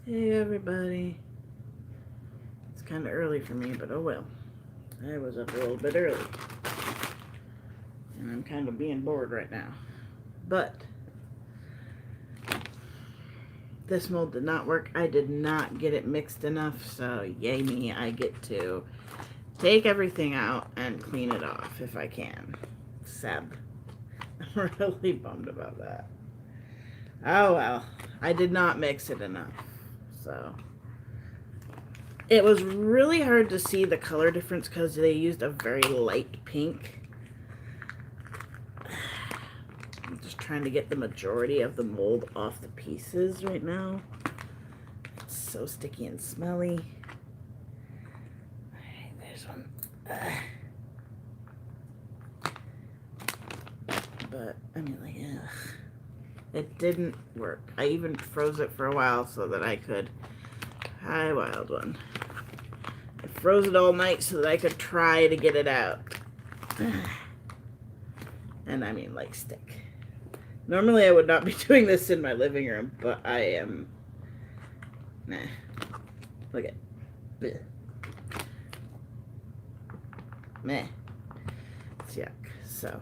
Hey everybody. It's kind of early for me, but oh well. I was up a little bit early. And I'm kind of being bored right now. But this mold did not work. I did not get it mixed enough, so yay me, I get to take everything out and clean it off if I can. Sad. I'm really bummed about that. Oh well. I did not mix it enough. So it was really hard to see the color difference because they used a very light pink. I'm just trying to get the majority of the mold off the pieces right now. It's so sticky and smelly. Alright, there's one. But, I mean, like, ugh. It didn't work. I even froze it for a while so that I could... Hi, wild one. I froze it all night so that I could try to get it out. And I mean, like, stick. Normally I would not be doing this in my living room, but I am... Nah. Look at... Blech. Meh. It's yuck. So...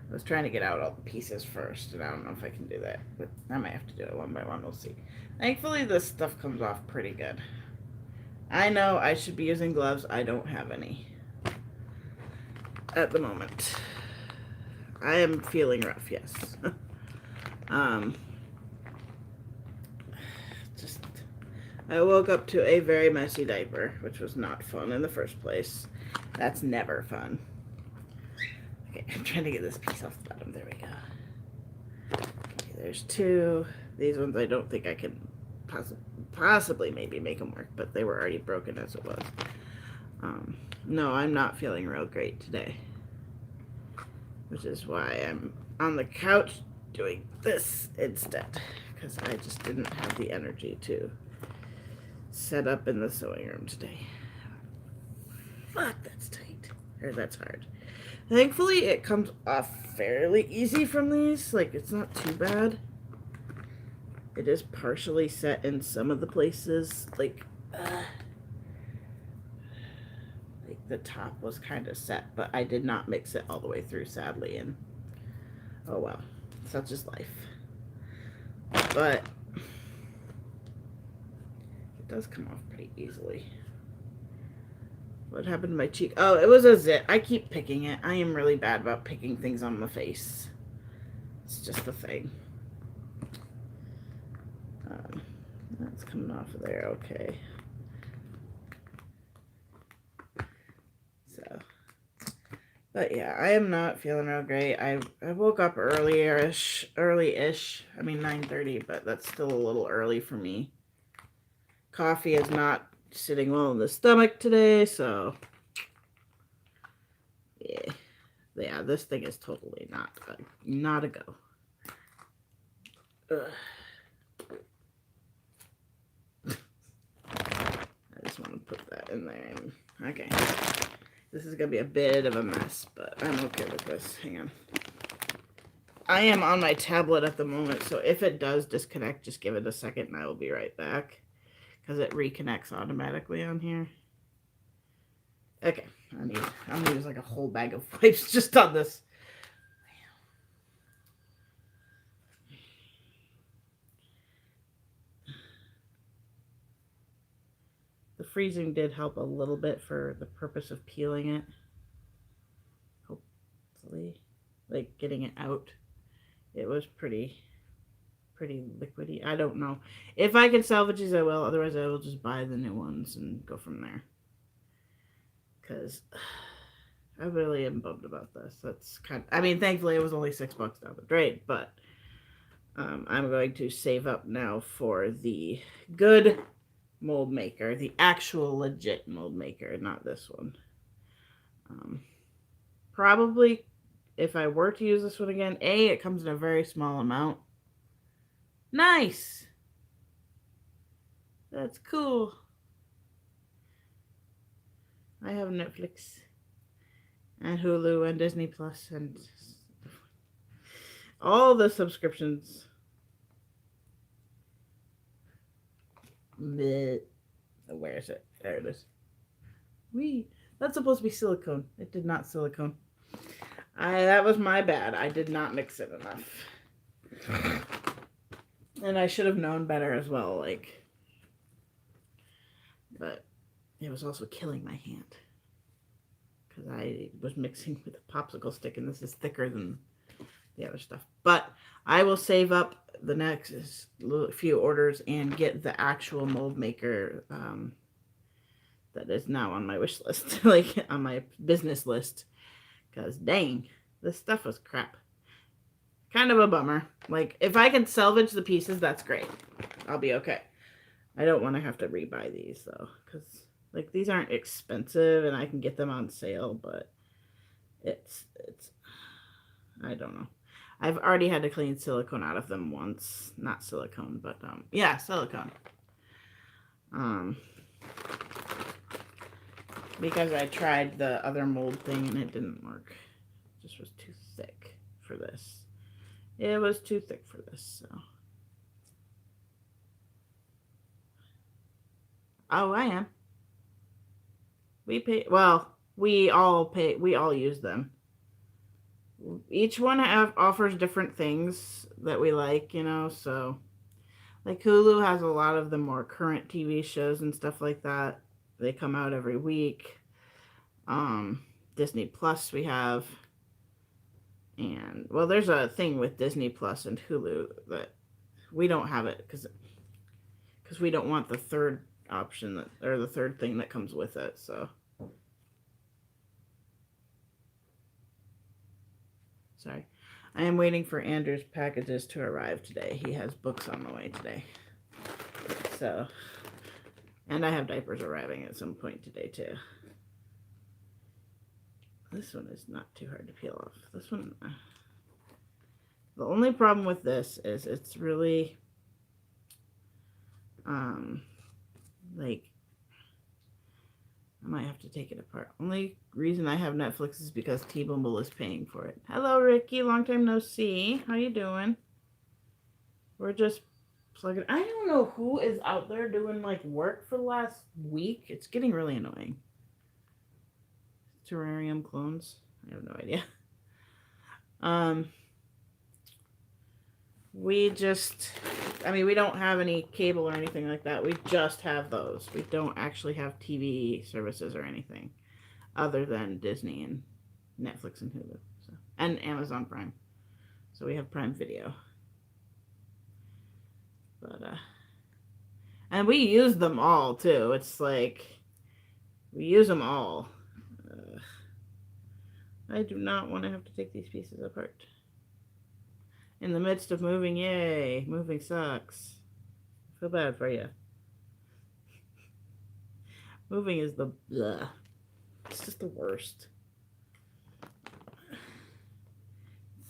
I was trying to get out all the pieces first, and I don't know if I can do that. But I might have to do it one by one. We'll see. Thankfully, this stuff comes off pretty good. I know I should be using gloves. I don't have any at the moment. I am feeling rough, yes. Just, I woke up to a very messy diaper, which was not fun in the first place. That's never fun. Okay, I'm trying to get this piece off the bottom. There we go. Okay, there's two. These ones I don't think I can possibly maybe make them work, but they were already broken as it was. No, I'm not feeling real great today, which is why I'm on the couch doing this instead, because I just didn't have the energy to set up in the sewing room today. Fuck, that's tight. Or that's hard. Thankfully, it comes off fairly easy from these. Like, it's not too bad. It is partially set in some of the places. Like the top was kind of set, but I did not mix it all the way through, sadly. And oh well, such is life. But it does come off pretty easily. What happened to my cheek? Oh, it was a zit. I keep picking it. I am really bad about picking things on my face. It's just a thing. That's coming off of there. Okay. So, but yeah, I am not feeling real great. I woke up early-ish. I mean 9:30, but that's still a little early for me. Coffee is not sitting well in the stomach today, so yeah, this thing is totally not a go. Ugh. I just want to put that in there. Okay. This is going to be a bit of a mess, but I'm okay with this. Hang on. I am on my tablet at the moment, so if it does disconnect, just give it a second and I will be right back. Because it reconnects automatically on here. Okay. I'm going to use like a whole bag of wipes just on this. The freezing did help a little bit for the purpose of peeling it. Hopefully. Like getting it out. It was pretty liquidy. I don't know. If I can salvage these, I will. Otherwise, I will just buy the new ones and go from there. Because I really am bummed about this. That's kind of, I mean, thankfully, it was only $6 down the drain, but I'm going to save up now for the good mold maker, the actual legit mold maker, not this one. Probably, if I were to use this one again, it comes in a very small amount. Nice! That's cool. I have Netflix and Hulu and Disney Plus and all the subscriptions. Bleh. Where is it? There it is. That's supposed to be silicone. It did not silicone. That was my bad. I did not mix it enough. And I should have known better as well, like, but it was also killing my hand. Because I was mixing with a popsicle stick, and this is thicker than the other stuff. But I will save up the next few orders and get the actual mold maker that is now on my wish list, like on my business list. Because dang, this stuff was crap. Kind of a bummer. Like, if I can salvage the pieces, that's great. I'll be okay. I don't want to have to rebuy these, though. Because, like, these aren't expensive, and I can get them on sale, but it's I don't know. I've already had to clean silicone out of them once. Not silicone, but, yeah, silicone. Because I tried the other mold thing, and it didn't work. It just was too thick for this. It was too thick for this, so. Oh, I am. We pay, well, we all use them. Each one offers different things that we like, you know, so. Like Hulu has a lot of the more current TV shows and stuff like that. They come out every week. Disney Plus we have. And, well, there's a thing with Disney Plus and Hulu that we don't have it because we don't want the third option or the third thing that comes with it, so. Sorry. I am waiting for Andrew's packages to arrive today. He has books on the way today. So, and I have diapers arriving at some point today, too. This one is not too hard to peel off. This one, the only problem with this is it's really, like, I might have to take it apart. Only reason I have Netflix is because T-Bumble is paying for it. Hello, Ricky. Long time no see. How you doing? We're just plugging. I don't know who is out there doing, like, work for the last week. It's getting really annoying. Terrarium clones. I have no idea. We just, I mean, we don't have any cable or anything like that. We just have those. We don't actually have TV services or anything other than Disney and Netflix and Hulu. So, and Amazon Prime. So we have Prime Video. But, and we use them all, too. It's like, we use them all. I do not want to have to take these pieces apart. In the midst of moving, yay. Moving sucks. I feel bad for you. Moving is the bleh. It's just the worst.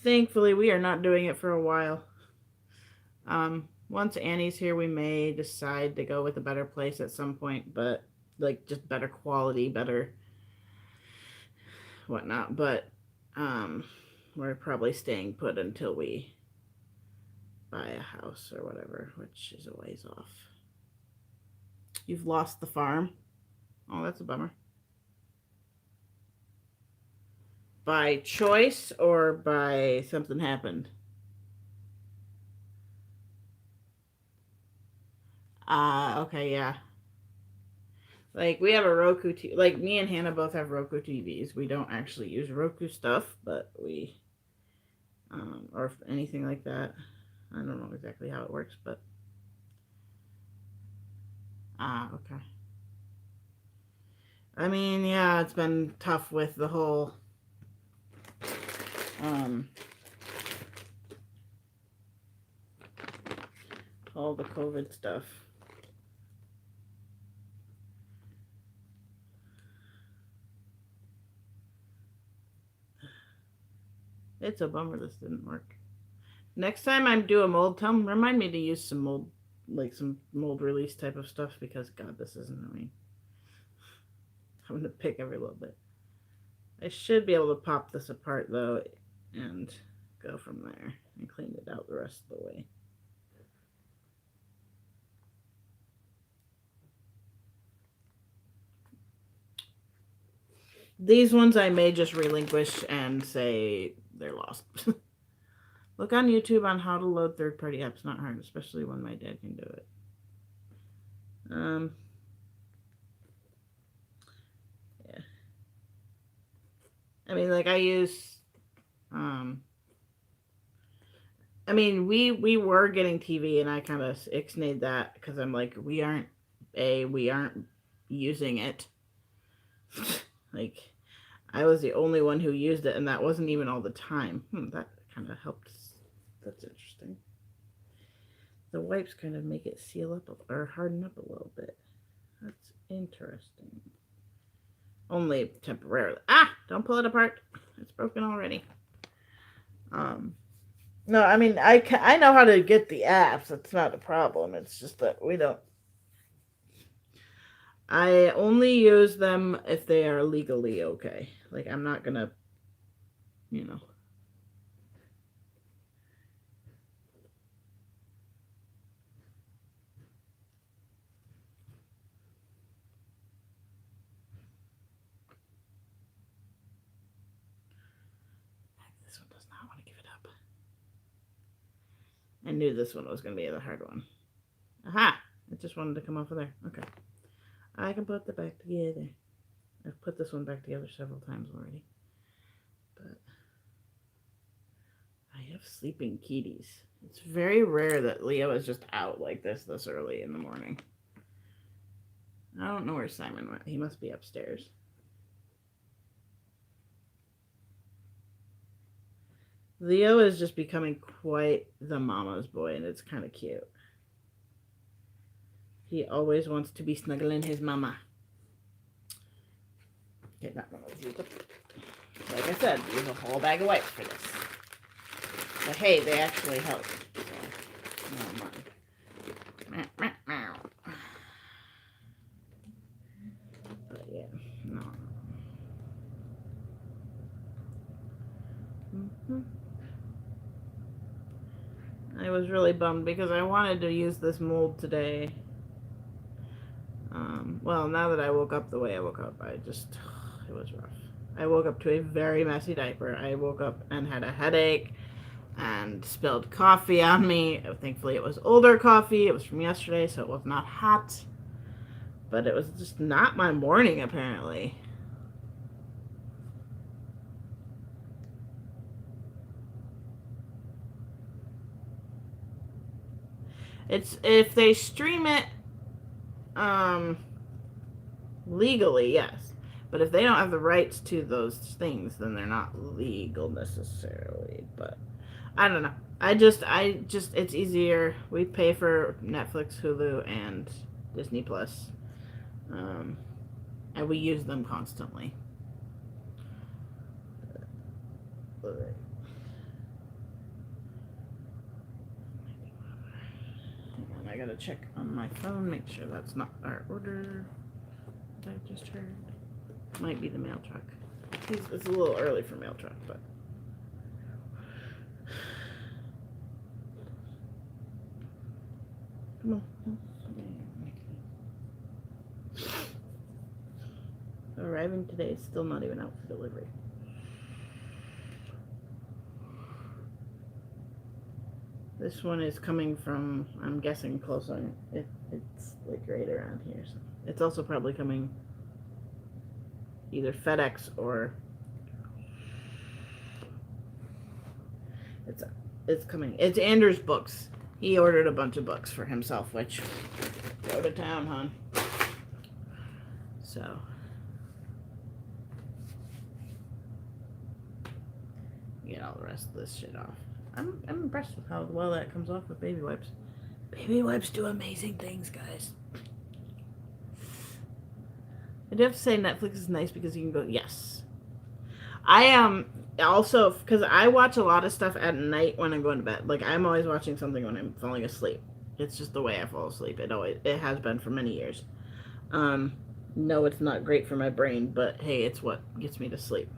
Thankfully, we are not doing it for a while. Once Annie's here, we may decide to go with a better place at some point, but, like, just better quality, better whatnot, but we're probably staying put until we buy a house or whatever, which is a ways off. You've lost the farm? Oh, that's a bummer. By choice or by something happened? Okay, yeah. Like, we have a Roku TV. Like, me and Hannah both have Roku TVs. We don't actually use Roku stuff, but we, or anything like that. I don't know exactly how it works, but. Okay. I mean, yeah, it's been tough with the whole, all the COVID stuff. It's a bummer this didn't work. Next time I do a mold, remind me to use some mold, like some mold release type of stuff, because God, this is annoying. I'm gonna pick every little bit. I should be able to pop this apart though, and go from there and clean it out the rest of the way. These ones I may just relinquish and say they're lost. Look on YouTube on how to load third-party apps. Not hard, especially when my dad can do it. Yeah. I mean, like I use, I mean, we were getting TV, and I kind of ixnayed that because I'm like, we aren't using it. Like, I was the only one who used it, and that wasn't even all the time. That kind of helped. That's interesting. The wipes kind of make it seal up or harden up a little bit. That's interesting. Only temporarily. Ah! Don't pull it apart. It's broken already. No, I mean, I know how to get the apps. It's not a problem. It's just that we don't. I only use them if they are legally okay. Like, I'm not gonna, you know. This one does not want to give it up. I knew this one was going to be the hard one. Aha! It just wanted to come off of there. Okay. I can put that back together. I've put this one back together several times already. But I have sleeping kitties. It's very rare that Leo is just out like this early in the morning. I don't know where Simon went. He must be upstairs. Leo is just becoming quite the mama's boy, and it's kind of cute. He always wants to be snuggling his mama. Okay, that one was used up. Like I said, use a whole bag of wipes for this. But hey, they actually help. So, no mind. But yeah, no. I was really bummed because I wanted to use this mold today. Well, now that I woke up the way I woke up, it was rough. I woke up to a very messy diaper. I woke up and had a headache and spilled coffee on me. Thankfully, it was older coffee. It was from yesterday, so it was not hot. But it was just not my morning, apparently. It's if they stream it legally, yes. But if they don't have the rights to those things, then they're not legal necessarily. But I don't know. I just it's easier. We pay for Netflix, Hulu, and Disney Plus. And we use them constantly. I gotta check on my phone, make sure that's not our order that I just heard. Might be the mail truck. It's a little early for mail truck, but. Come on. Arriving today is still not even out for delivery. This one is coming from, I'm guessing, close on it. It's like right around here. So it's also probably coming either FedEx or it's coming. It's Andrew's books. He ordered a bunch of books for himself, which go to town, hon. So get all the rest of this shit off. I'm impressed with how well that comes off with baby wipes. Baby wipes do amazing things, guys. I do have to say Netflix is nice because you can go, yes. I am also, because I watch a lot of stuff at night when I'm going to bed. Like, I'm always watching something when I'm falling asleep. It's just the way I fall asleep. It has been for many years. No, it's not great for my brain, but hey, it's what gets me to sleep.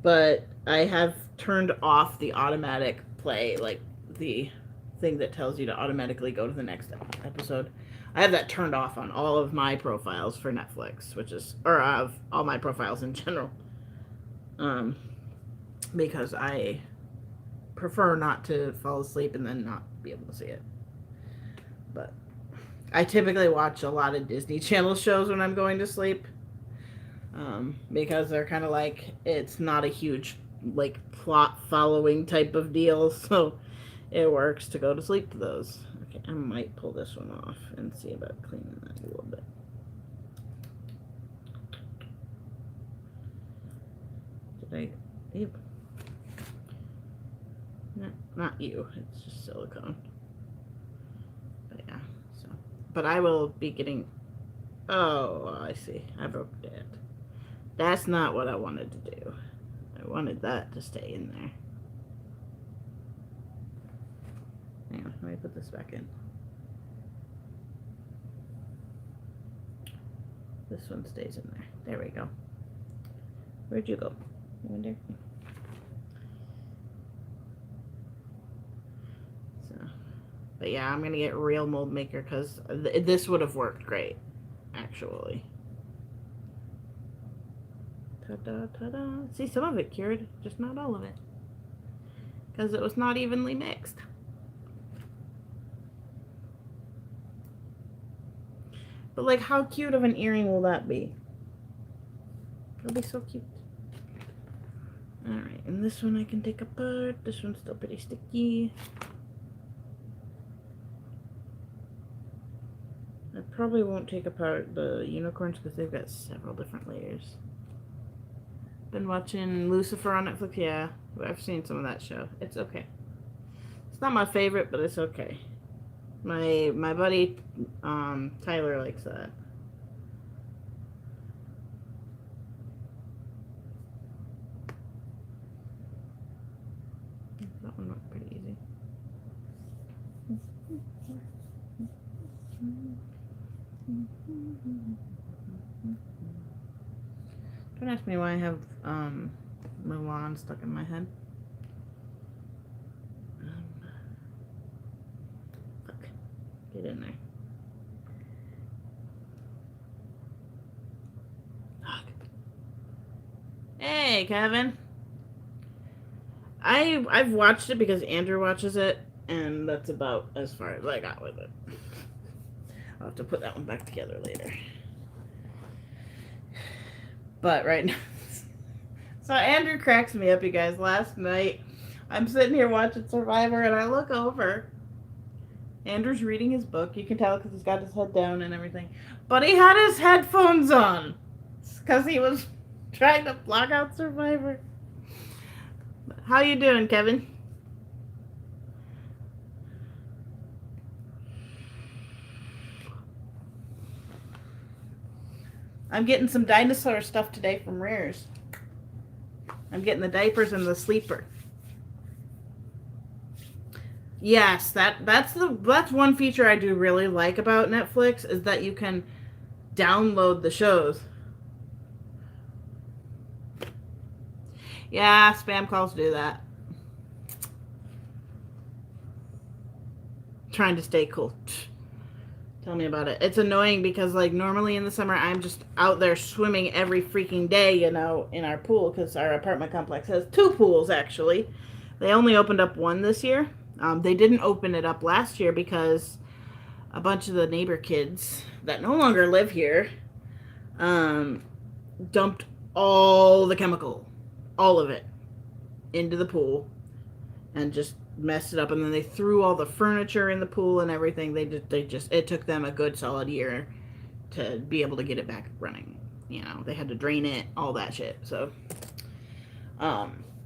But I have turned off the automatic play, like the thing that tells you to automatically go to the next episode. I have that turned off on all of my profiles for Netflix, which is, or of all my profiles in general, because I prefer not to fall asleep and then not be able to see it. But I typically watch a lot of Disney Channel shows when I'm going to sleep, because they're kind of like, it's not a huge like plot following type of deal, so it works to go to sleep to those. Okay, I might pull this one off and see about cleaning that a little bit. Did I? Ew. No, not you. It's just silicone. But yeah, so. But I will be getting. Oh, I see. I broke that. That's not what I wanted to do. I wanted that to stay in there. Hang on, let me put this back in. This one stays in there. There we go. Where'd you go? You went there? So, but yeah, I'm gonna get Real Mold Maker because this would have worked great, actually. Ta-da, ta-da. See, some of it cured, just not all of it. Because it was not evenly mixed. But, like, how cute of an earring will that be? It'll be so cute. Alright, and this one I can take apart. This one's still pretty sticky. I probably won't take apart the unicorns because they've got several different layers. Been watching Lucifer on Netflix. Yeah, I've seen some of that show. It's okay. It's not my favorite, but it's okay. My buddy Tyler likes that. That one looked pretty easy. Don't ask me why I have Mulan stuck in my head. Fuck. Get in there. Fuck. Hey, Kevin. I've watched it because Andrew watches it, and that's about as far as I got with it. I'll have to put that one back together later. But right now, so Andrew cracks me up, you guys. Last night, I'm sitting here watching Survivor, and I look over. Andrew's reading his book. You can tell because he's got his head down and everything. But he had his headphones on because he was trying to block out Survivor. How you doing, Kevin? I'm getting some dinosaur stuff today from Rares. I'm getting the diapers and the sleeper. Yes, that's one feature I do really like about Netflix is that you can download the shows. Yeah, spam calls do that. Trying to stay cool. Tell me about it. It's annoying because, like, normally in the summer, I'm just out there swimming every freaking day, you know, in our pool because our apartment complex has 2 pools, actually. They only opened up one this year. They didn't open it up last year because a bunch of the neighbor kids that no longer live here dumped all the chemical, all of it, into the pool and just messed it up, and then they threw all the furniture in the pool and everything. They just it took them a good solid year to be able to get it back running. You know, they had to drain it, all that shit. So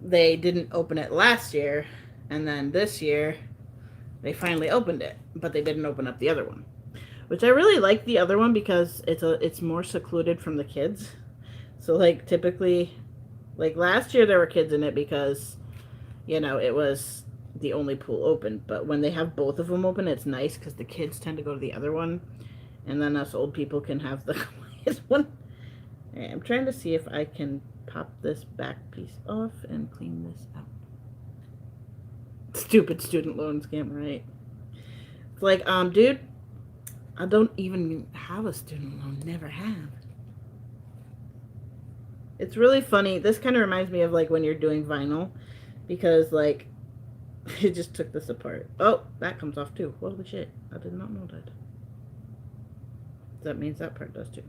they didn't open it last year, and then this year they finally opened it, but they didn't open up the other one, which I really like the other one because it's more secluded from the kids. So, like, typically, like last year there were kids in it because, you know, it was the only pool open. But when they have both of them open, it's nice because the kids tend to go to the other one, and then us old people can have the quiet one. Right, I'm trying to see if I can pop this back piece off and clean this out. Stupid student loan scam, right? It's like, dude, I don't even have a student loan. Never have. It's really funny. This kind of reminds me of like when you're doing vinyl, because like it just took this apart. Oh, that comes off too. Holy shit! I did not know that. That means that part does too.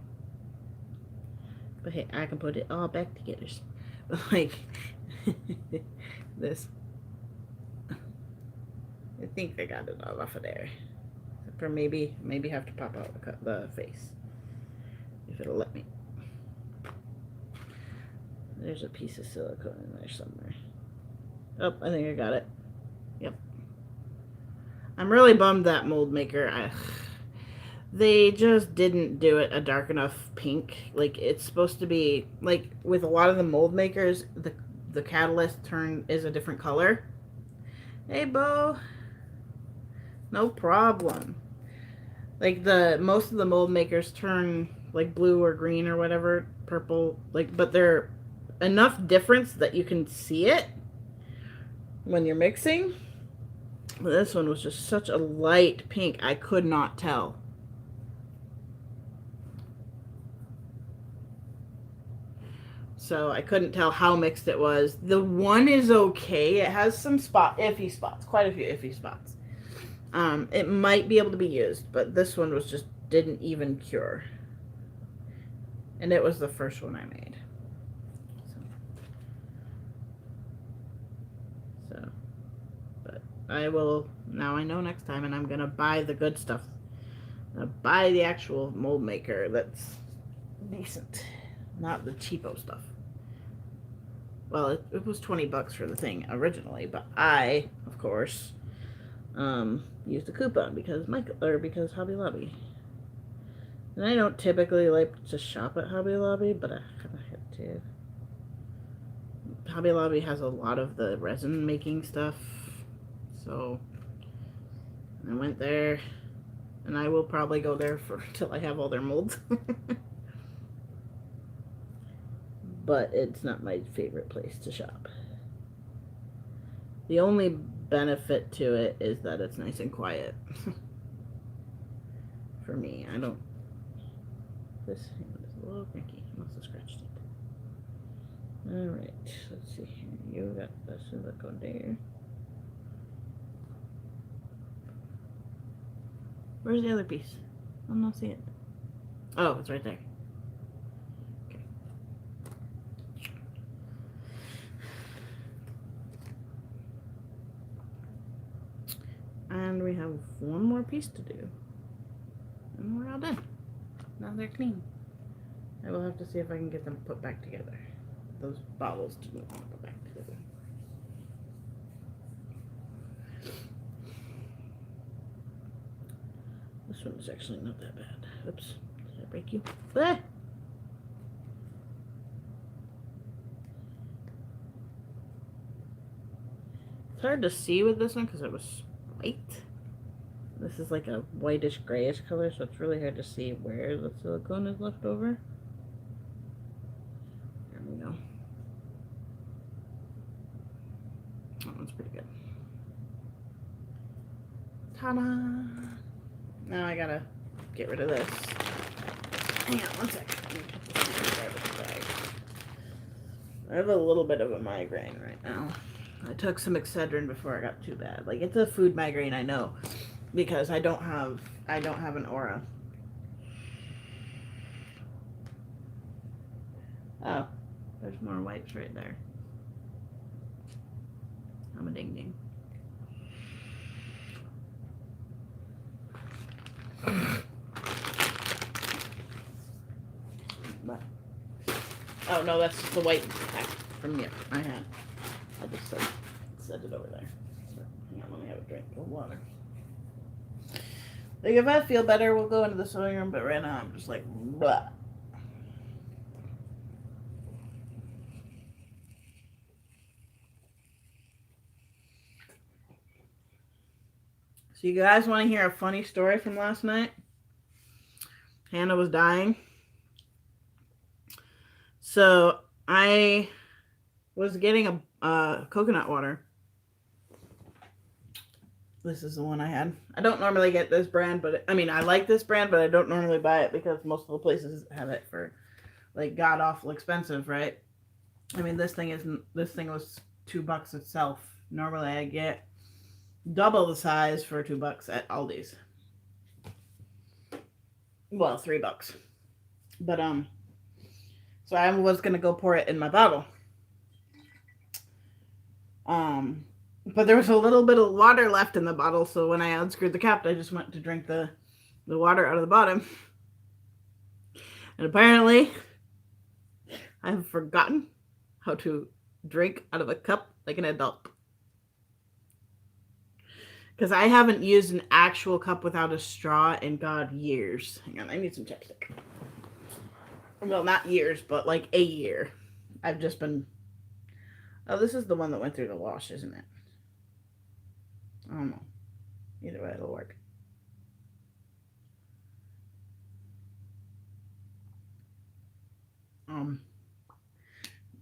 But hey, I can put it all back together. Like this. I think I got it all off of there. Or maybe have to pop out the face if it'll let me. There's a piece of silicone in there somewhere. Oh, I think I got it. Yep. I'm really bummed that mold maker. They just didn't do it a dark enough pink. Like it's supposed to be like with a lot of the mold makers, the catalyst is a different color. Hey, Bo. No problem. Like most of the mold makers turn like blue or green or whatever, purple, like, but they're enough difference that you can see it when you're mixing. But this one was just such a light pink, I could not tell. So I couldn't tell how mixed it was. The one is okay. It has some iffy spots, quite a few iffy spots. It might be able to be used, but this one was just didn't even cure. And it was the first one I made. So, but I will, now I know next time, and I'm going to buy the good stuff. I'm going to buy the actual mold maker that's decent, not the cheapo stuff. Well, it was $20 for the thing originally, but I, of course, used a coupon because Hobby Lobby. And I don't typically like to shop at Hobby Lobby, but I kind of had to. Hobby Lobby has a lot of the resin making stuff, so I went there, and I will probably go there till I have all their molds. But it's not my favorite place to shop. The only benefit to it is that it's nice and quiet. For me, I don't. This hand is a little cranky. I must have scratched it. Alright, let's see here. You got the silicone there. Where's the other piece? I don't see it. Oh, it's right there. Okay. And we have one more piece to do. And we're all done. Now they're clean. I will have to see if I can get them put back together. Those bottles didn't want to put back together. This one is actually not that bad. Oops. Did I break you? Ah! It's hard to see with this one because it was white. This is like a whitish grayish color, so it's really hard to see where the silicone is left over. There we go. That one's pretty good. Ta-da! Now I gotta get rid of this. Hang on one second. I have a little bit of a migraine right now. I took some Excedrin before it got too bad. Like, it's a food migraine, I know, because I don't have an aura. Oh, there's more wipes right there. I'm a ding ding. Oh no, that's the white pack from here. I just set it over there. So, hang on, let me have a drink of water. Like, if I feel better, we'll go into the sewing room, but right now I'm just like, blah. So you guys want to hear a funny story from last night? Hannah was dying. So I was getting a coconut water. This is the one I had. I don't normally get this brand, but I mean, I like this brand, but I don't normally buy it because most of the places have it for like god awful expensive, right? I mean, this thing isn't. This thing was $2 itself. Normally, I get double the size for $2 at Aldi's. Well, $3, but so I was gonna go pour it in my bottle. But there was a little bit of water left in the bottle, so when I unscrewed the cap, I just went to drink the water out of the bottom. And apparently, I have forgotten how to drink out of a cup like an adult. Because I haven't used an actual cup without a straw in God years. Hang on, I need some chapstick. Well, not years, but like a year. I've just been. Oh, this is the one that went through the wash, isn't it? I don't know. Either way, it'll work.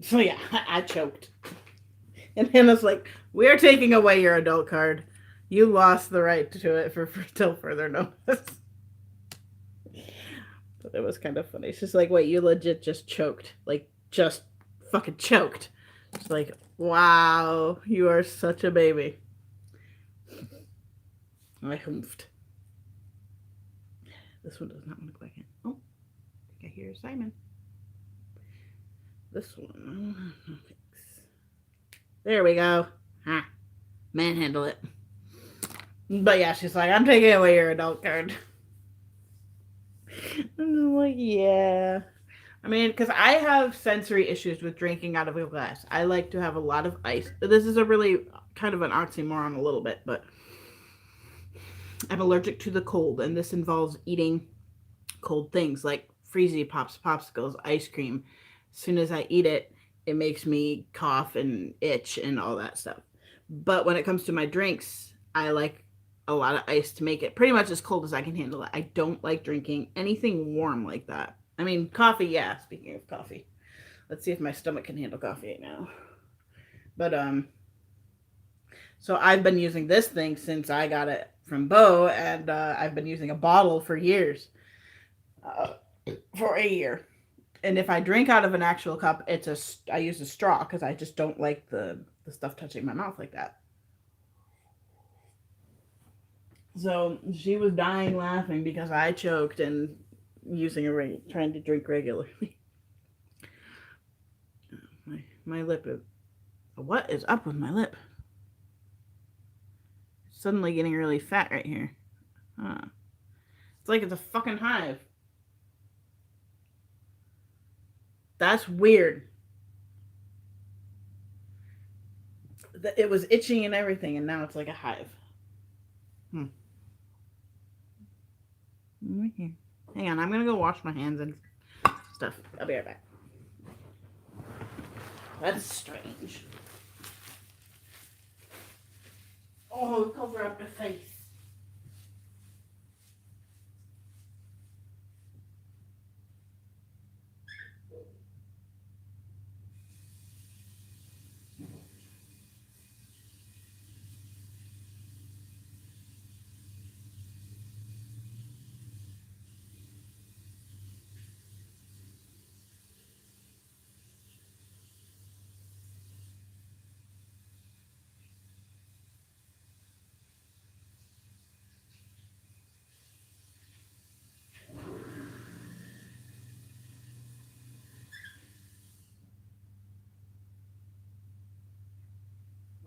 So yeah, I choked. And Hannah's like, "We're taking away your adult card. You lost the right to it for till further notice." But it was kind of funny. She's like, "Wait, you legit just choked. Like, just fucking choked." It's like, wow, you are such a baby. I humphed. This one does not want to go back in. Oh, I think I hear Simon. This one. There we go. Ha. Manhandle it. But yeah, she's like, "I'm taking away your adult card." I'm like, yeah. I mean, because I have sensory issues with drinking out of a glass. I like to have a lot of ice. This is a really kind of an oxymoron a little bit, but I'm allergic to the cold, and this involves eating cold things like Freezy Pops, popsicles, ice cream. As soon as I eat it, it makes me cough and itch and all that stuff. But when it comes to my drinks, I like a lot of ice to make it pretty much as cold as I can handle it. I don't like drinking anything warm like that. I mean, coffee, yeah, speaking of coffee. Let's see if my stomach can handle coffee right now. But, so I've been using this thing since I got it from Bo, and I've been using a bottle for years. For a year. And if I drink out of an actual cup, I use a straw because I just don't like the stuff touching my mouth like that. So she was dying laughing because I choked and trying to drink regularly. My lip is. What is up with my lip? It's suddenly getting really fat right here. Huh. It's like it's a fucking hive. That's weird. It was itching and everything, and now it's like a hive. Right here. Hang on, I'm gonna go wash my hands and stuff. I'll be right back. That's strange. Oh, cover up the face.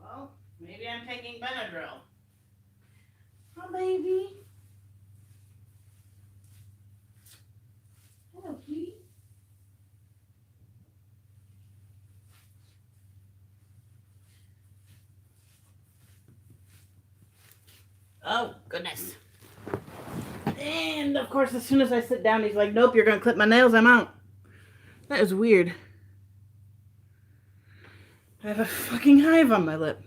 Well, maybe I'm taking Benadryl. Oh, baby. Hello, cutie. Oh, goodness. And, of course, as soon as I sit down, he's like, "Nope, you're going to clip my nails. I'm out." That is weird. I have a fucking hive on my lip.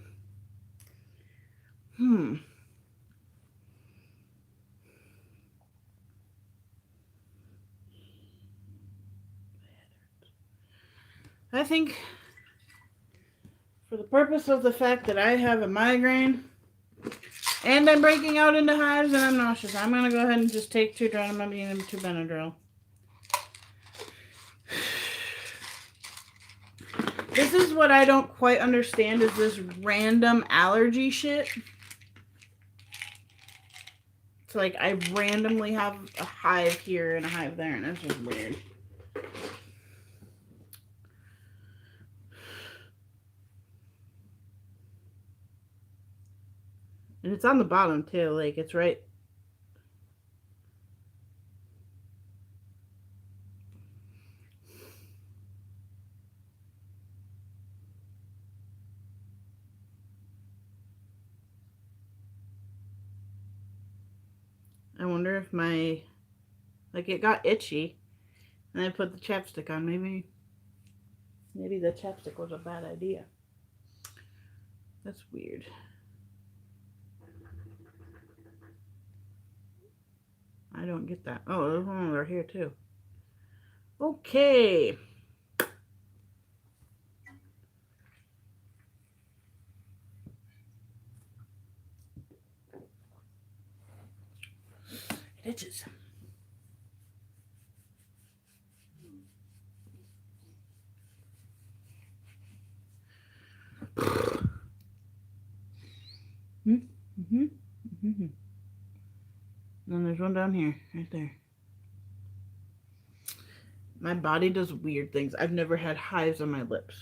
I think for the purpose of the fact that I have a migraine And I'm breaking out into hives and I'm nauseous. I'm going to go ahead and just take 2 Dramamine and 2 Benadryl. This is what I don't quite understand is this random allergy shit. It's like I randomly have a hive here and a hive there, and that's just weird. And it's on the bottom too, like it's right. I wonder if my, like it got itchy and I put the chapstick on. Maybe the chapstick was a bad idea. That's weird. I don't get that. Oh, there's one over here too. Okay. It itches. And then there's one down here, right there. My body does weird things. I've never had hives on my lips.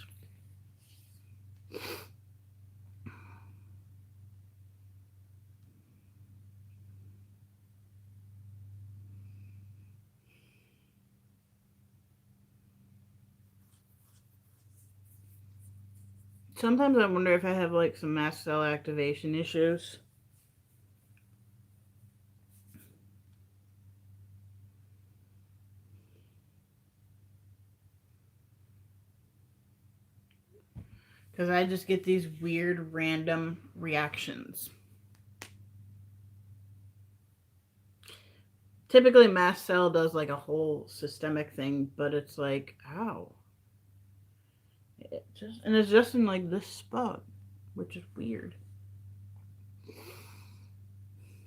Sometimes I wonder if I have like some mast cell activation issues. Because I just get these weird random reactions. Typically mast cell does like a whole systemic thing, but it's like, ow. It's just in like this spot, which is weird.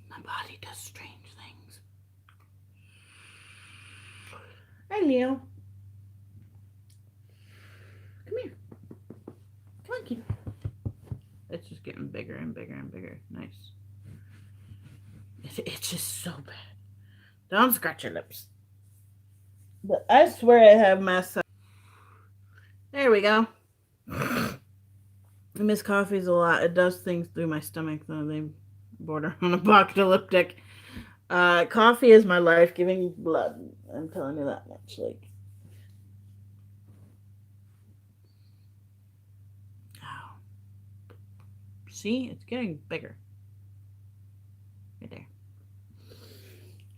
My body does strange things. Hi, Leo. Come here. Come on, kid. It's just getting bigger and bigger and bigger. Nice. It's just so bad. Don't scratch your lips. But I swear I have mast cell. There we go. I miss coffees a lot. It does things through my stomach, though. They border on apocalyptic. Coffee is my life-giving blood. I'm telling you that much. Like, oh. See, it's getting bigger. Right there.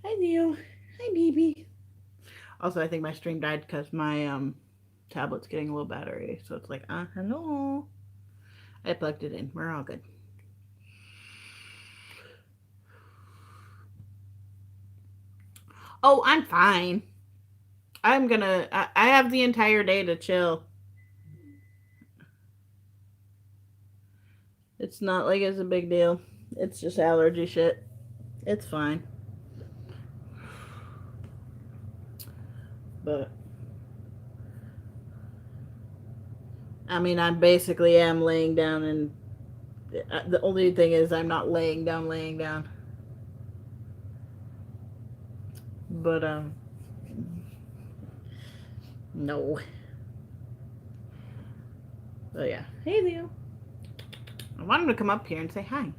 Hi, Leo. Hi, baby. Also, I think my stream died because my tablet's getting a low battery, so it's like, hello. I plugged it in. We're all good. Oh, I'm fine. I have the entire day to chill. It's not like it's a big deal. It's just allergy shit. It's fine. But I mean, I basically am laying down, and the only thing is I'm not laying down. But no. But yeah. Hey, Leo. I want him to come up here and say hi.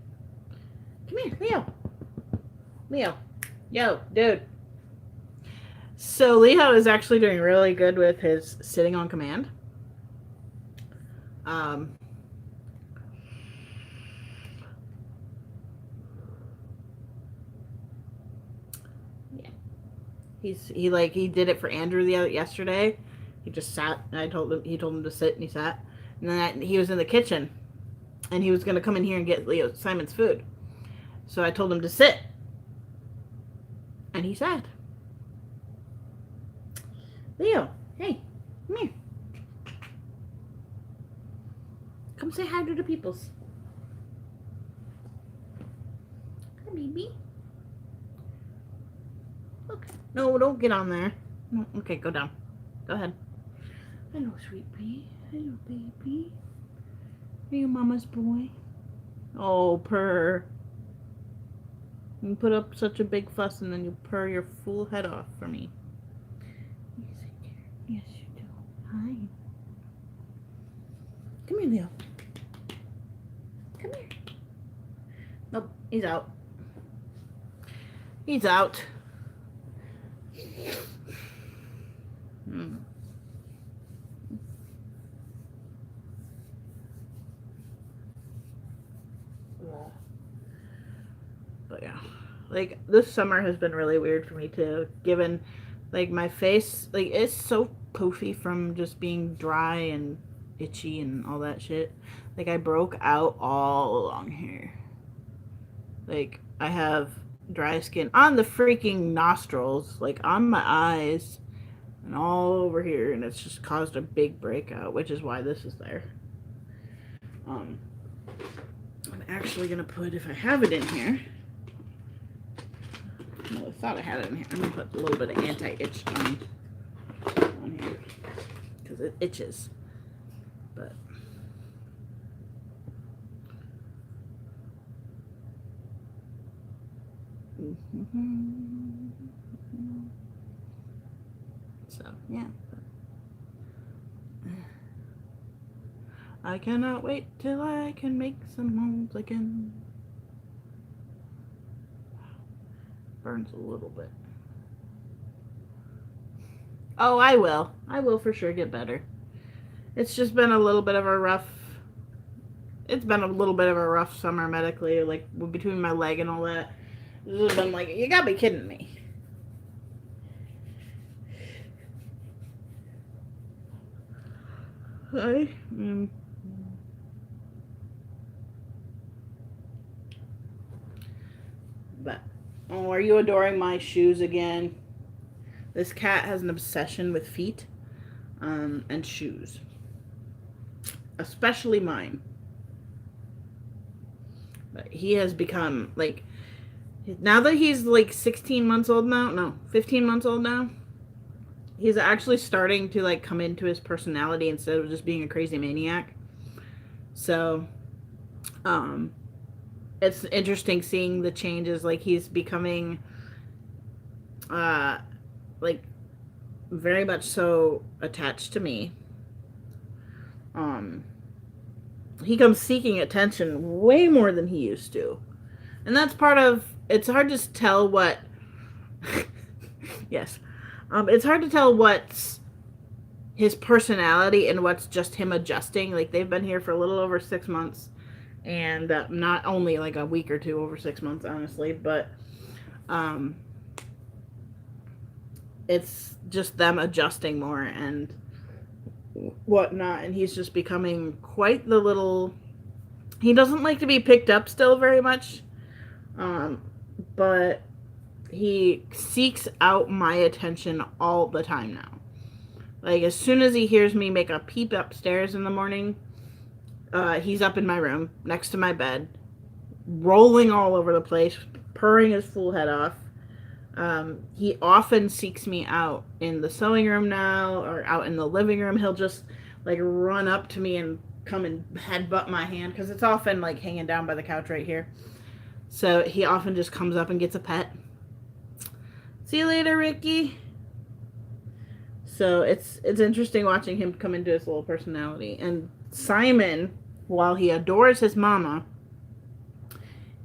Come here, Leo. Leo. Yo, dude. So Leo is actually doing really good with his sitting on command. Yeah. He did it for Andrew yesterday. He just sat, and he told him to sit, and he sat. And then he was in the kitchen, and he was going to come in here and get Simon's food. So I told him to sit, and he sat. Leo, hey, come here. Come say hi to the peoples. Hi, baby. Okay. No, don't get on there. No, okay, go down. Go ahead. Hello, sweet pea. Hello, baby. Are you mama's boy? Oh, purr. You put up such a big fuss and then you purr your full head off for me. Yes, I do. Yes, you do. Hi. Come here, Leo. Come here. Nope, he's out. He's out. Hmm. But yeah, like this summer has been really weird for me too, given like my face, like it's so poofy from just being dry and itchy and all that shit. Like I broke out all along here. Like I have dry skin on the freaking nostrils, like on my eyes and all over here, and it's just caused a big breakout, which is why this is there. Um, I'm actually gonna put, if I have it in here. Well, I thought I had it in here. I'm gonna put a little bit of anti-itch on here because it itches. But so yeah. I cannot wait till I can make some molds again. Burns a little bit. Oh, I will. I will for sure get better. It's just been a little bit of a rough. It's been a little bit of a rough summer medically, like between my leg and all that. It's been like, you gotta be kidding me. Hi. But, oh, are you adoring my shoes again? This cat has an obsession with feet and shoes. Especially mine. But he has become, like, now that he's, like, 16 months old now, no, 15 months old now, he's actually starting to, like, come into his personality instead of just being a crazy maniac. So, it's interesting seeing the changes. Like, he's becoming, like, very much so attached to me. He comes seeking attention way more than he used to. And that's part of, it's hard to tell what, yes, it's hard to tell what's his personality and what's just him adjusting. Like, they've been here for a little over 6 months, and not only like a week or two over 6 months, honestly, but it's just them adjusting more and whatnot, and he's just becoming quite the little. He doesn't like to be picked up still very much, but he seeks out my attention all the time now. Like, as soon as he hears me make a peep upstairs in the morning, he's up in my room next to my bed, rolling all over the place, purring his full head off. He often seeks me out in the sewing room now, or out in the living room. He'll just like run up to me and come and headbutt my hand, because it's often like hanging down by the couch right here. So he often just comes up and gets a pet. See you later, Ricky. So it's interesting watching him come into his little personality. And Simon, while he adores his mama,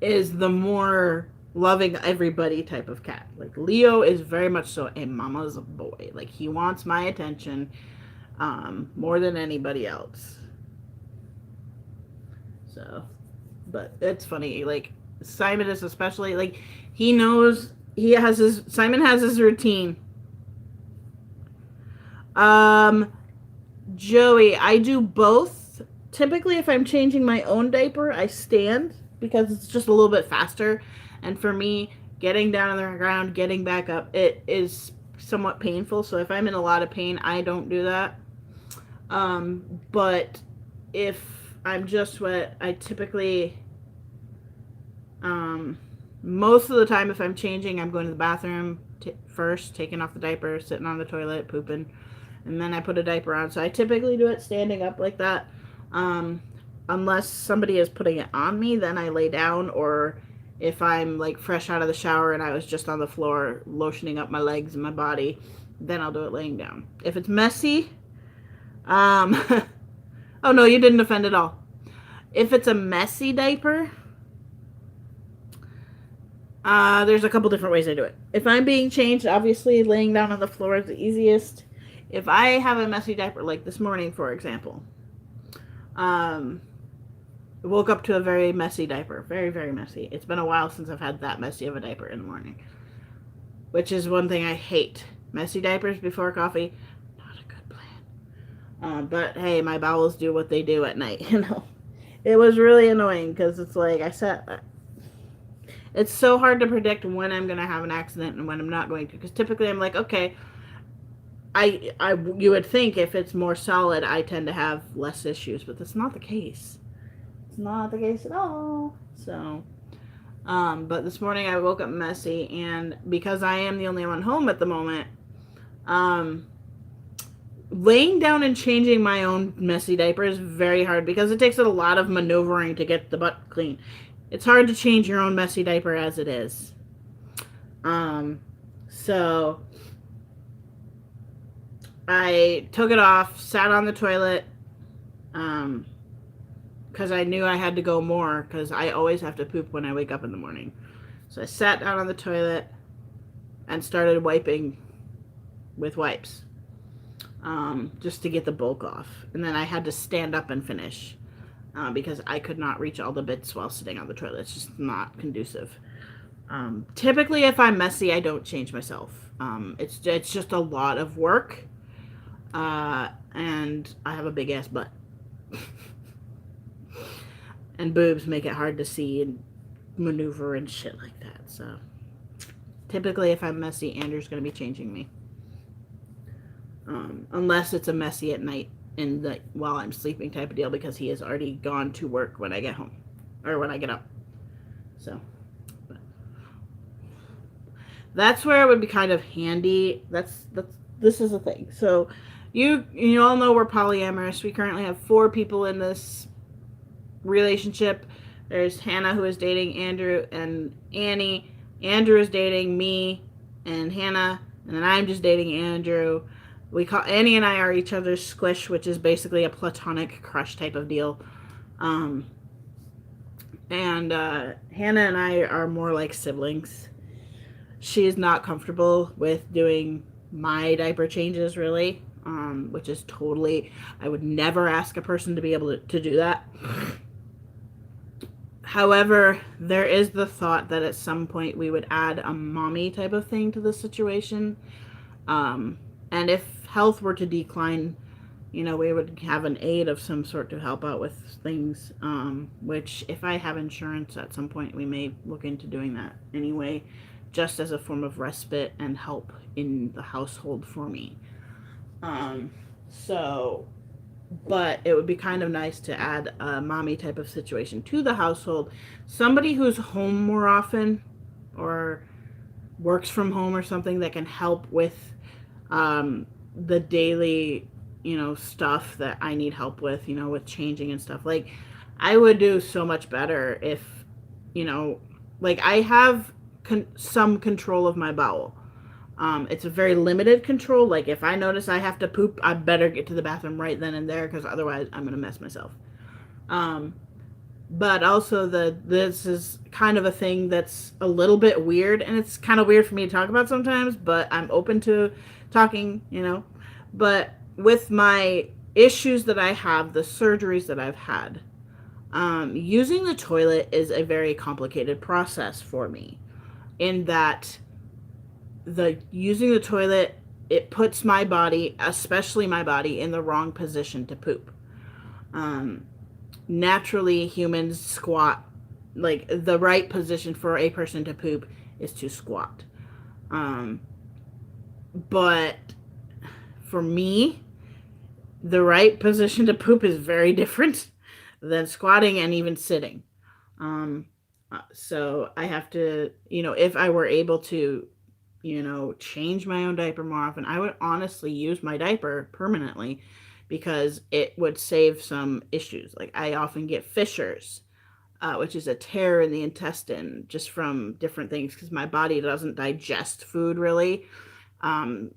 is the more loving everybody type of cat. Like, Leo is very much so a mama's boy. Like, he wants my attention more than anybody else. So, but it's funny. Like, Simon is especially, like, he knows, Simon has his routine. Joey, I do both. Typically, if I'm changing my own diaper, I stand, because it's just a little bit faster. And for me, getting down on the ground, getting back up, it is somewhat painful. So if I'm in a lot of pain, I don't do that. But if I'm just wet, I typically, Most of the time, if I'm changing, I'm going to the bathroom first, taking off the diaper, sitting on the toilet, pooping, and then I put a diaper on. So I typically do it standing up like that. Um, Unless somebody is putting it on me, then I lay down, or if I'm like fresh out of the shower and I was just on the floor lotioning up my legs and my body, then I'll do it laying down. If it's messy, um, oh no, you didn't offend at all. If it's a messy diaper, there's a couple different ways I do it. If I'm being changed, obviously laying down on the floor is the easiest. If I have a messy diaper, like this morning, for example, woke up to a very messy diaper. Very, very messy. It's been a while since I've had that messy of a diaper in the morning, which is one thing I hate. Messy diapers before coffee, not a good plan. But hey, my bowels do what they do at night, you know. It was really annoying because it's like I said, it's so hard to predict when I'm going to have an accident and when I'm not going to. Because typically I'm like, okay, you would think if it's more solid, I tend to have less issues, but that's not the case. It's not the case at all. So, but this morning I woke up messy, and because I am the only one home at the moment, laying down and changing my own messy diaper is very hard because it takes a lot of maneuvering to get the butt clean. It's hard to change your own messy diaper as it is. So I took it off, sat on the toilet, because I knew I had to go more because I always have to poop when I wake up in the morning. So I sat down on the toilet and started wiping with wipes, just to get the bulk off. And then I had to stand up and finish because I could not reach all the bits while sitting on the toilet. It's just not conducive. Typically, if I'm messy, I don't change myself. It's just a lot of work. And I have a big ass butt. And boobs make it hard to see and maneuver and shit like that. So typically if I'm messy, Andrew's going to be changing me. Unless it's a messy at night while I'm sleeping type of deal, because he has already gone to work when I get home or when I get up. So that's where it would be kind of handy. This is the thing. So you all know we're polyamorous. We currently have 4 people in this relationship. There's Hannah, who is dating Andrew, and Annie. Andrew is dating me and Hannah, and then I'm just dating Andrew. Annie and I are each other's squish, which is basically a platonic crush type of deal. And Hannah and I are more like siblings. She is not comfortable with doing my diaper changes, really, which is totally, I would never ask a person to be able to do that. However, there is the thought that at some point we would add a mommy type of thing to the situation. And if health were to decline, we would have an aide of some sort to help out with things, which if I have insurance at some point, we may look into doing that anyway, just as a form of respite and help in the household for me. But it would be kind of nice to add a mommy type of situation to the household. Somebody who's home more often or works from home or something that can help with the daily, stuff that I need help with, with changing and stuff. Like, I would do so much better if, like, I have some control of my bowel. It's a very limited control. Like, if I notice I have to poop, I better get to the bathroom right then and there, because otherwise I'm going to mess myself. But also this is kind of a thing that's a little bit weird, and it's kind of weird for me to talk about sometimes, but I'm open to talking, But with my issues that I have, the surgeries that I've had, using the toilet is a very complicated process for me, in that using the toilet, it puts my body, especially my body, in the wrong position to poop. Naturally, humans squat. Like, the right position for a person to poop is to squat. But for me, the right position to poop is very different than squatting and even sitting. So I have to, if I were able to, change my own diaper more often, I would honestly use my diaper permanently because it would save some issues. Like I often get fissures, which is a tear in the intestine just from different things because my body doesn't digest food really.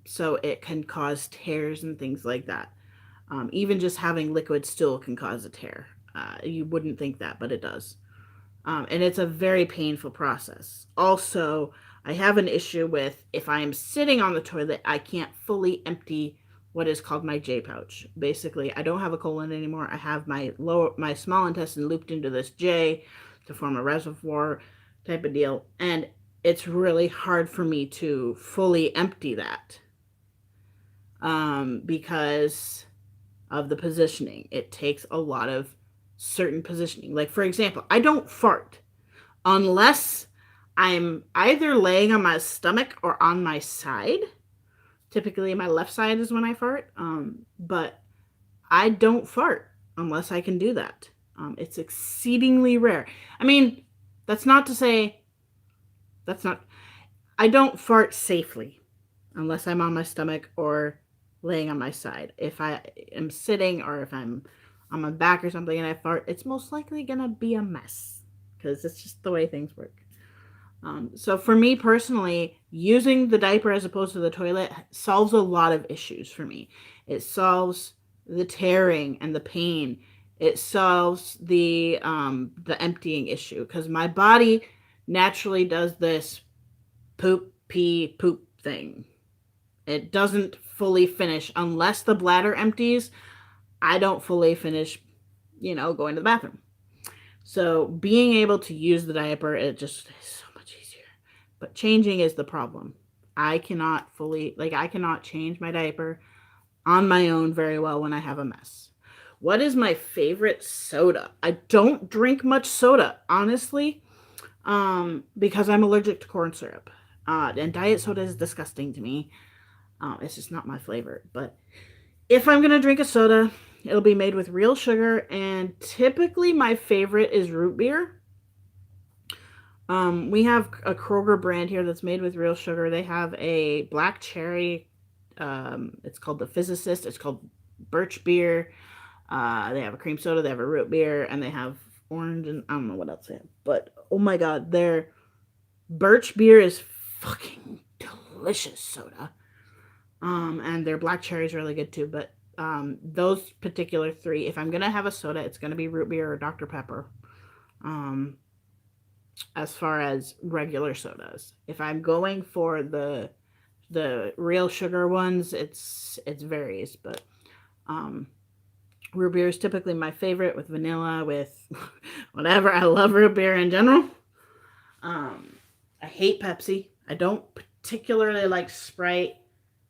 So it can cause tears and things like that. Even just having liquid stool can cause a tear. You wouldn't think that, but it does. And it's a very painful process. Also, I have an issue with if I am sitting on the toilet, I can't fully empty what is called my J pouch. Basically, I don't have a colon anymore. I have my small intestine looped into this J to form a reservoir type of deal, and it's really hard for me to fully empty that because of the positioning. It takes a lot of certain positioning. Like for example, I don't fart unless I'm either laying on my stomach or on my side. Typically, my left side is when I fart. But I don't fart unless I can do that. It's exceedingly rare. I mean, that's not to say that's not. I don't fart safely unless I'm on my stomach or laying on my side. If I am sitting or if I'm on my back or something and I fart, it's most likely gonna be a mess because it's just the way things work. So for me personally, using the diaper as opposed to the toilet solves a lot of issues for me. It solves the tearing and the pain. It solves the emptying issue because my body naturally does this poop pee poop thing. It doesn't fully finish unless the bladder empties. I don't fully finish, going to the bathroom. So being able to use the diaper, it just is so much easier. But changing is the problem. I cannot change my diaper on my own very well when I have a mess. What is my favorite soda? I don't drink much soda, honestly, because I'm allergic to corn syrup. And diet soda is disgusting to me. It's just not my flavor. But if I'm going to drink a soda, it'll be made with real sugar. And typically my favorite is root beer. We have a Kroger brand here that's made with real sugar. They have a black cherry. It's called the Physicist. It's called Birch beer. They have a cream soda. They have a root beer, and they have orange, and I don't know what else they have. But oh my god, their Birch beer is fucking delicious soda. And their black cherry is really good too. But those particular three, if I'm gonna have a soda, it's gonna be root beer or Dr. Pepper. As far as regular sodas, if I'm going for the real sugar ones, it varies, but root beer is typically my favorite with vanilla, with whatever. I love root beer in general. I hate Pepsi. I don't particularly like Sprite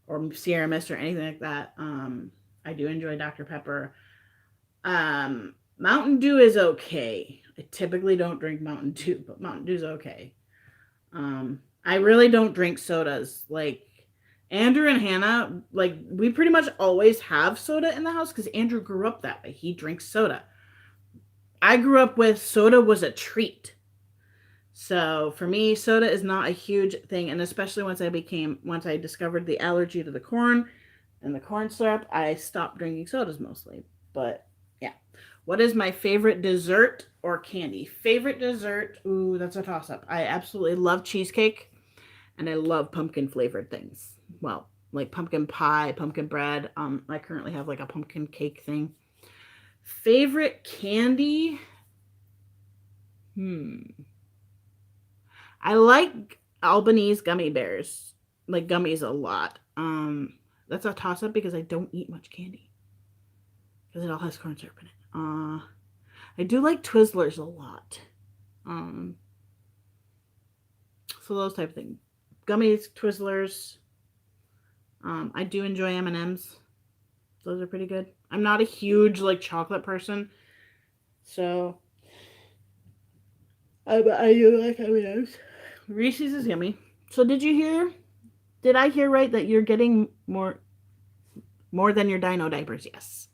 or Sierra Mist or anything like that. I do enjoy Dr. Pepper. Mountain Dew is okay. I typically don't drink Mountain Dew, but Mountain Dew's okay. I really don't drink sodas. Like Andrew and Hannah, like we pretty much always have soda in the house because Andrew grew up that way. He drinks soda. I grew up with soda was a treat. So for me, soda is not a huge thing, and especially once I discovered the allergy to the corn and the corn syrup, I stopped drinking sodas mostly. But yeah. What is my favorite dessert or candy? Favorite dessert? Ooh, that's a toss-up. I absolutely love cheesecake, and I love pumpkin flavored things. Well, like pumpkin pie, pumpkin bread. I currently have like a pumpkin cake thing. Favorite candy? I like Albanese gummy bears, like gummies a lot. That's a toss up because I don't eat much candy because it all has corn syrup in it. I do like Twizzlers a lot. So those type of things, gummies, Twizzlers. I do enjoy M&Ms. Those are pretty good. I'm not a huge like chocolate person, so I do like M&Ms. Reese's is yummy. So did I hear right that you're getting more than your dino diapers? Yes.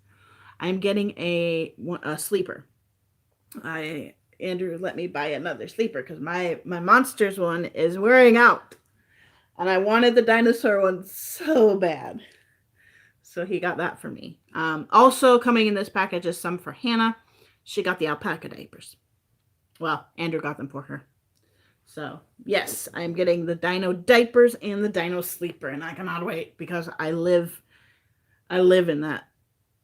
I'm getting a sleeper. Andrew let me buy another sleeper because my Monsters one is wearing out. And I wanted the dinosaur one so bad. So he got that for me. Also coming in this package is some for Hannah. She got the alpaca diapers. Well, Andrew got them for her. So, yes, I'm getting the dino diapers and the dino sleeper, and I cannot wait because I live in that.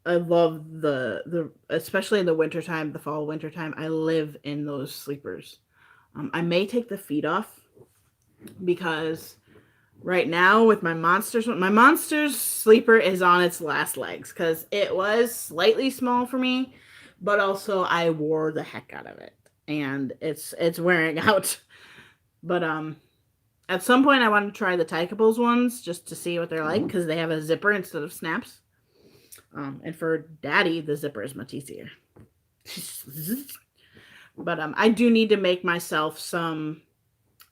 I love the especially in the wintertime, the fall wintertime, I live in those sleepers. I may take the feet off because right now with my Monsters sleeper is on its last legs because it was slightly small for me, but also I wore the heck out of it and it's wearing out. But at some point I want to try the Tykables ones just to see what they're like because they have a zipper instead of snaps. And for Daddy, the zipper is much easier. But I do need to make myself some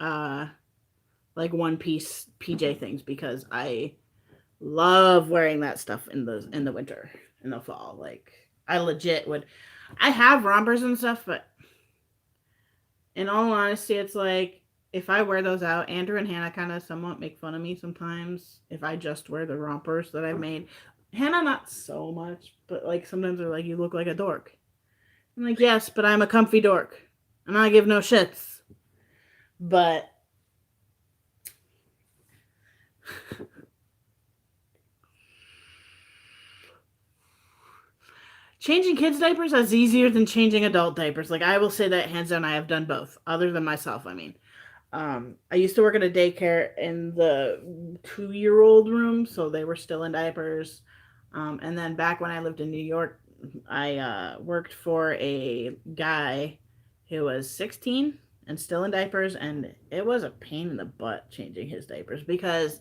like one-piece PJ things because I love wearing that stuff in the winter, in the fall. Like I legit would. I have rompers and stuff, but in all honesty, it's like if I wear those out, Andrew and Hannah kind of somewhat make fun of me sometimes if I just wear the rompers that I've made. Hannah, not so much, but like sometimes they're like, you look like a dork. I'm like, yes, but I'm a comfy dork. And I give no shits. But changing kids' diapers is easier than changing adult diapers. Like, I will say that hands down, I have done both. Other than myself, I mean. I used to work at a daycare in the 2-year-old room, so they were still in diapers. And then back when I lived in New York, I worked for a guy who was 16 and still in diapers, and it was a pain in the butt changing his diapers because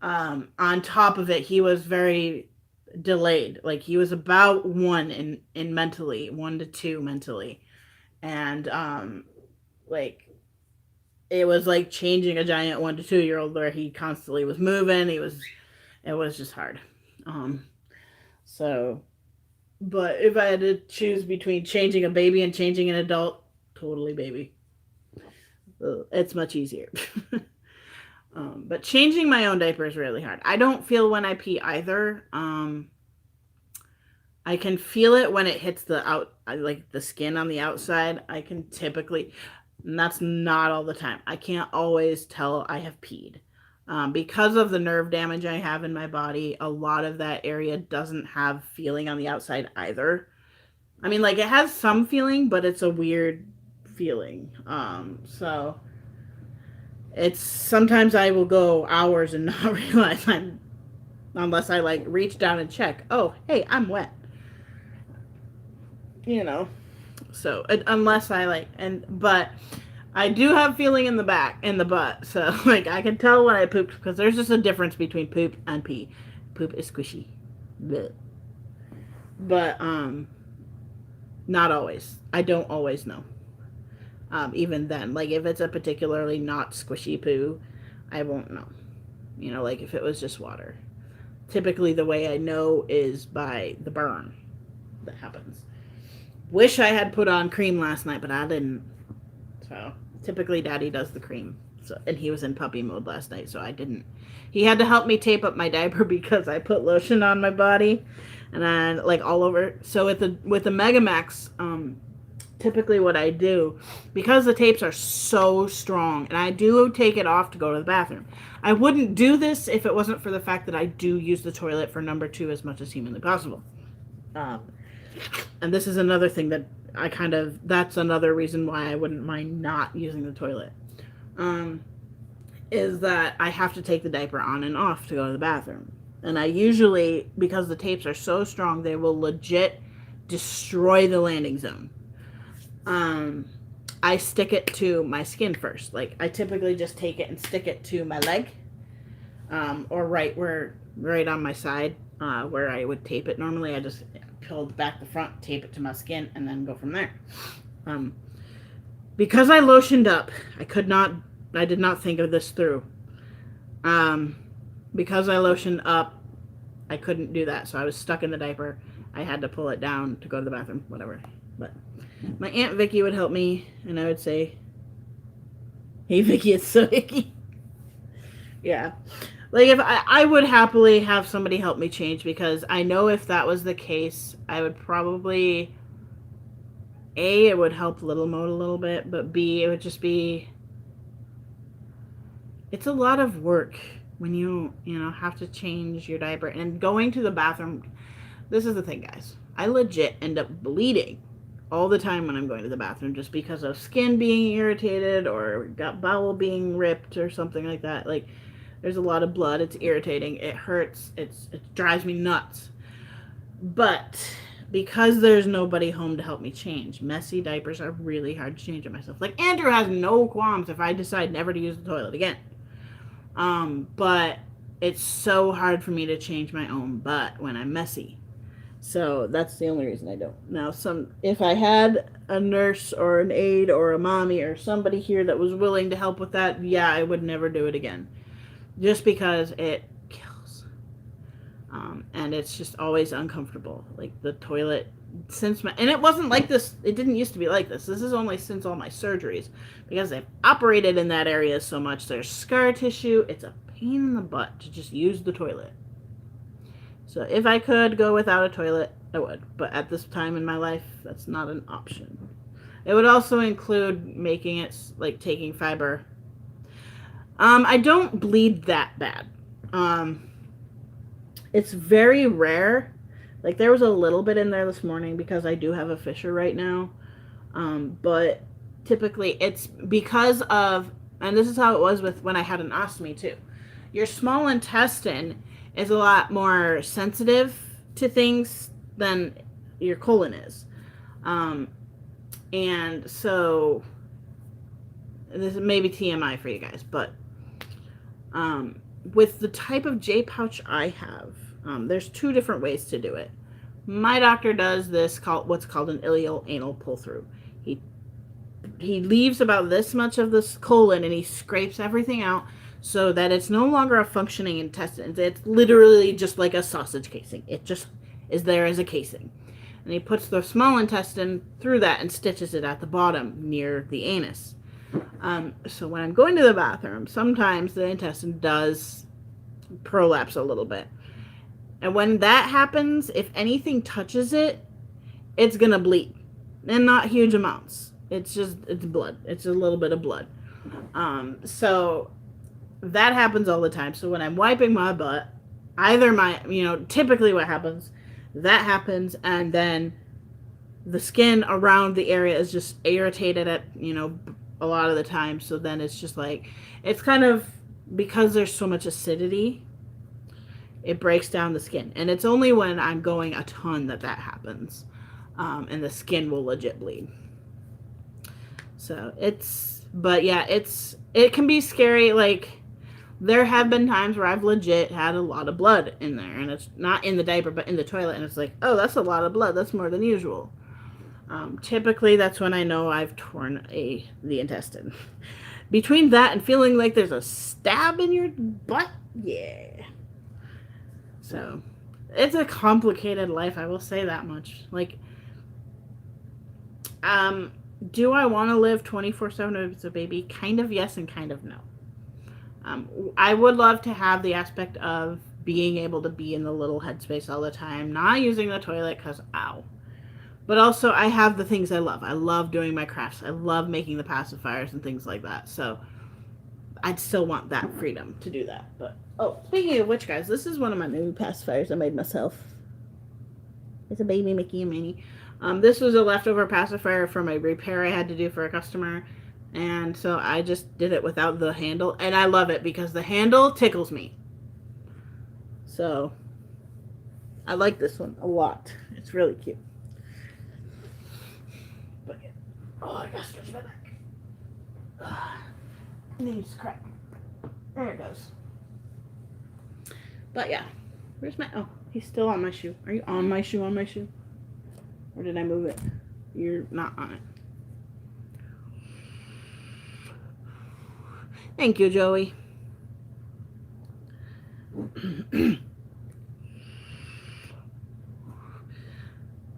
on top of it, he was very delayed. Like he was about 1 in mentally, 1 to 2 mentally, and like it was like changing a giant 1 to 2-year-old where he constantly was moving. It was just hard. So, but if I had to choose between changing a baby and changing an adult, totally baby. It's much easier. But changing my own diaper is really hard. I don't feel when I pee either. I can feel it when it hits like the skin on the outside. I can typically, and that's not all the time. I can't always tell I have peed. Because of the nerve damage I have in my body, a lot of that area doesn't have feeling on the outside either. I mean, like, it has some feeling, but it's a weird feeling. So it's sometimes I will go hours and not realize unless I, like, reach down and check. Oh, hey, I'm wet. You know. So, unless I, like, but I do have feeling in the butt, so like I can tell when I pooped because there's just a difference between poop and pee. Poop is squishy, bleh. But not always. I don't always know. Even then, like if it's a particularly not squishy poo, I won't know. You know, like if it was just water. Typically, the way I know is by the burn that happens. Wish I had put on cream last night, but I didn't. So typically Daddy does the cream. So, and he was in puppy mode last night, so I didn't. He had to help me tape up my diaper because I put lotion on my body and then like all over. So with the Megamax, typically what I do, because the tapes are so strong, and I do take it off to go to the bathroom. I wouldn't do this if it wasn't for the fact that I do use the toilet for number 2 as much as humanly possible. And this is another thing that that's another reason why I wouldn't mind not using the toilet. Is that I have to take the diaper on and off to go to the bathroom. And I usually, because the tapes are so strong, they will legit destroy the landing zone. I stick it to my skin first. Like, I typically just take it and stick it to my leg. Or right on my side, where I would tape it. Normally I just peel back the front, tape it to my skin, and then go from there. Because I lotioned up, I did not think of this through. Because I lotioned up, I couldn't do that, so I was stuck in the diaper. I had to pull it down to go to the bathroom, whatever. But My Aunt Vicky would help me, and I would say, "Hey, Vicky, it's so icky." Yeah. Like, if I would happily have somebody help me change, because I know if that was the case, I would probably, A, it would help Little Mode a little bit, but B, it would just be, it's a lot of work when you know, have to change your diaper. And going to the bathroom, this is the thing, guys. I legit end up bleeding all the time when I'm going to the bathroom, just because of skin being irritated or gut bowel being ripped or something like that. Like, there's a lot of blood. It's irritating. It hurts. It drives me nuts. But because there's nobody home to help me change, messy diapers are really hard to change it myself. Like, Andrew has no qualms if I decide never to use the toilet again. But it's so hard for me to change my own butt when I'm messy. So that's the only reason I don't. Now, if I had a nurse or an aide or a mommy or somebody here that was willing to help with that, yeah, I would never do it again. Just because it kills. And it's just always uncomfortable. Like, the toilet, and it wasn't like this, it didn't used to be like this. This is only since all my surgeries. Because I've operated in that area so much, there's scar tissue. It's a pain in the butt to just use the toilet. So if I could go without a toilet, I would. But at this time in my life, that's not an option. It would also include making it, like, taking fiber. I don't bleed that bad. It's very rare. Like, there was a little bit in there this morning because I do have a fissure right now. But typically it's because of, and this is how it was with when I had an ostomy too. Your small intestine is a lot more sensitive to things than your colon is. And so, this is maybe TMI for you guys, but with the type of J pouch I have, there's two different ways to do it. My doctor does this what's called an ileal anal pull through. He leaves about this much of this colon and he scrapes everything out so that it's no longer a functioning intestine. It's literally just like a sausage casing. It just is there as a casing. And he puts the small intestine through that and stitches it at the bottom near the anus. So when I'm going to the bathroom, sometimes the intestine does prolapse a little bit. And when that happens, if anything touches it, it's going to bleed. And not huge amounts. It's blood. It's a little bit of blood. So that happens all the time. So when I'm wiping my butt, typically what happens, that happens, and then the skin around the area is just irritated a lot of the time. So then it's just like, it's kind of, because there's so much acidity, it breaks down the skin. And it's only when I'm going a ton that happens. And the skin will legit bleed. So it can be scary. Like, there have been times where I've legit had a lot of blood in there, and it's not in the diaper, but in the toilet, and it's like, oh, that's a lot of blood. That's more than usual. Typically, that's when I know I've torn the intestine. Between that and feeling like there's a stab in your butt, yeah. So, it's a complicated life, I will say that much. Like, do I want to live 24/7 as a baby? Kind of yes and kind of no. I would love to have the aspect of being able to be in the little headspace all the time, not using the toilet because, ow. But also, I have the things I love. I love doing my crafts. I love making the pacifiers and things like that. So, I'd still want that freedom to do that. But, speaking of which, guys, this is one of my new pacifiers I made myself. It's a baby Mickey and Minnie. This was a leftover pacifier from a repair I had to do for a customer. And so I just did it without the handle. And I love it because the handle tickles me. So I like this one a lot. It's really cute. But yeah. I gotta stretch my back. It needs crap. There it goes. But yeah. Where's he's still on my shoe. Are you on my shoe, Or did I move it? You're not on it. Thank you, Joey.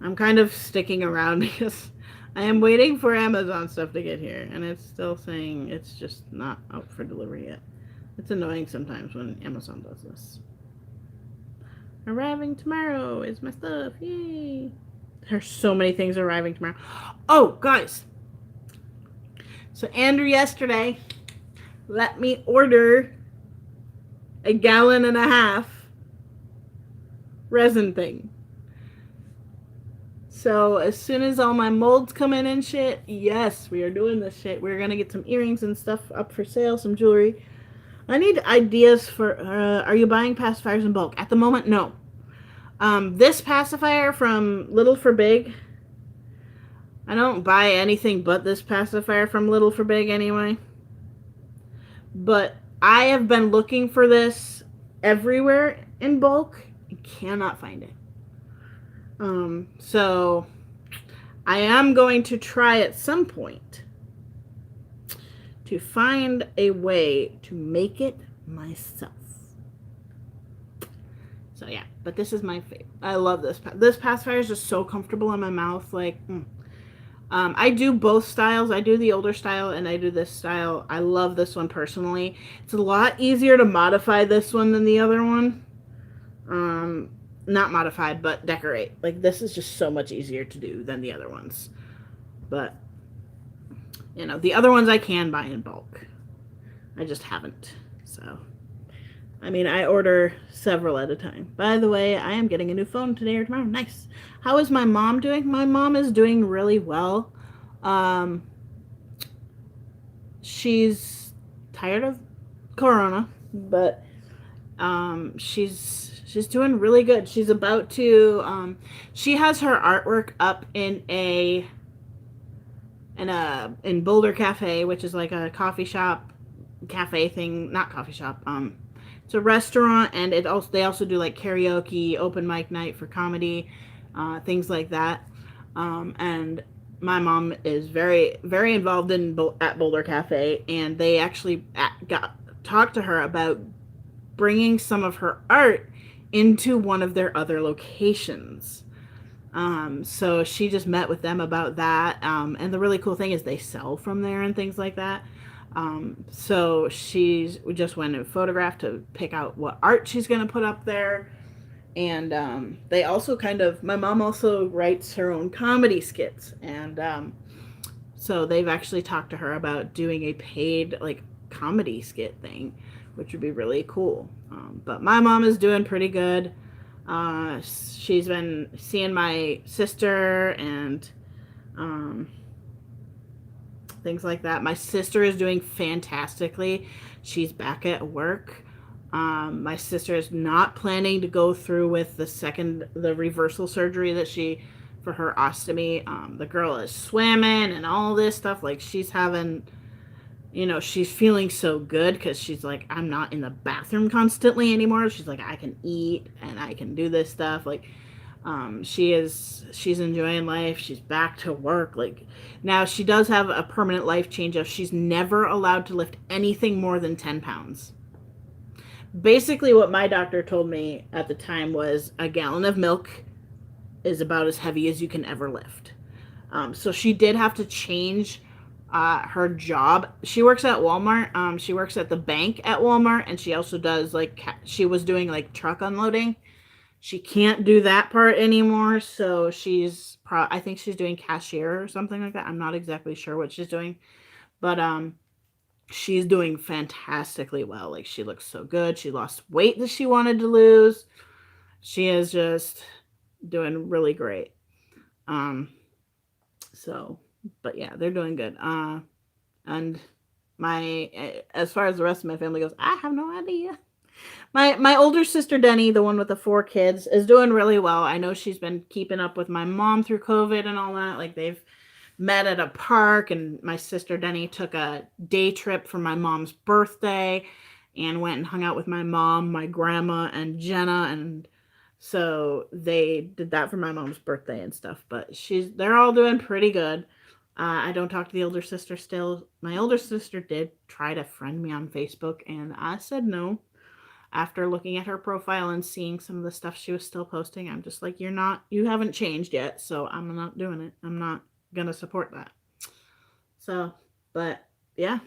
I'm kind of sticking around because I am waiting for Amazon stuff to get here, and it's still saying it's just not out for delivery yet. It's annoying sometimes when Amazon does this. Arriving tomorrow is my stuff. Yay! There's so many things arriving tomorrow. Oh, guys. So Andrew yesterday let me order a 1.5 gallon resin thing. So as soon as all my molds come in and shit, yes, we are doing this shit. We're gonna get some earrings and stuff up for sale, some jewelry. I need ideas for. Are you buying pacifiers in bulk at the moment? No. This pacifier from Little for Big. I don't buy anything but this pacifier from Little for Big anyway. But I have been looking for this everywhere in bulk. I cannot find it. So I am going to try at some point to find a way to make it myself. So yeah, but this is my favorite. I love this. This pacifier is just so comfortable in my mouth. Like, I do both styles. I do the older style and I do this style. I love this one personally. It's a lot easier to modify this one than the other one. Not modified, but decorate. Like, this is just so much easier to do than the other ones. But, you know, the other ones I can buy in bulk. I just haven't. So, I mean, I order several at a time. By the way, I am getting a new phone today or tomorrow. Nice. How is my mom doing? My mom is doing really well. She's tired of Corona, but she's doing really good. She's about to she has her artwork up in Boulder Cafe, which is like a coffee shop cafe thing, not coffee shop. It's a restaurant, and they also do like karaoke, open mic night for comedy, things like that. And my mom is very, very involved at Boulder Cafe, and they actually talked to her about bringing some of her art into one of their other locations. So she just met with them about that. And the really cool thing is they sell from there and things like that. So we just went and photographed to pick out what art she's going to put up there. And they also my mom also writes her own comedy skits. And so they've actually talked to her about doing a paid like comedy skit thing, which would be really cool. But my mom is doing pretty good. She's been seeing my sister and things like that. My sister is doing fantastically. She's back at work. My sister is not planning to go through with the reversal surgery for her ostomy. The girl is swimming and all this stuff. Like, she's having, she's feeling so good because she's like, I'm not in the bathroom constantly anymore. She's like, I can eat and I can do this stuff. Like, she's enjoying life. She's back to work. Like, now she does have a permanent life change of she's never allowed to lift anything more than 10 pounds. Basically, what my doctor told me at the time was a gallon of milk is about as heavy as you can ever lift. So she did have to change her job. She works at Walmart. She works at the bank at Walmart, and she also does she was doing like truck unloading. She can't do that part anymore, so I think she's doing cashier or something like that. I'm not exactly sure what she's doing, but she's doing fantastically well. Like, she looks so good. She lost weight that she wanted to lose. She is just doing really great. But yeah, they're doing good. And as far as the rest of my family goes, I have no idea. My older sister Denny, the one with the 4 kids, is doing really well. I know she's been keeping up with my mom through COVID and all that. Like, they've met at a park, and my sister Denny took a day trip for my mom's birthday and went and hung out with my mom, my grandma, and Jenna, and so they did that for my mom's birthday and stuff. But they're all doing pretty good. I don't talk to the older sister still. My older sister did try to friend me on Facebook, and I said no. After looking at her profile and seeing some of the stuff she was still posting, I'm just like, you haven't changed yet, so I'm not doing it. I'm not gonna support that. So, but yeah,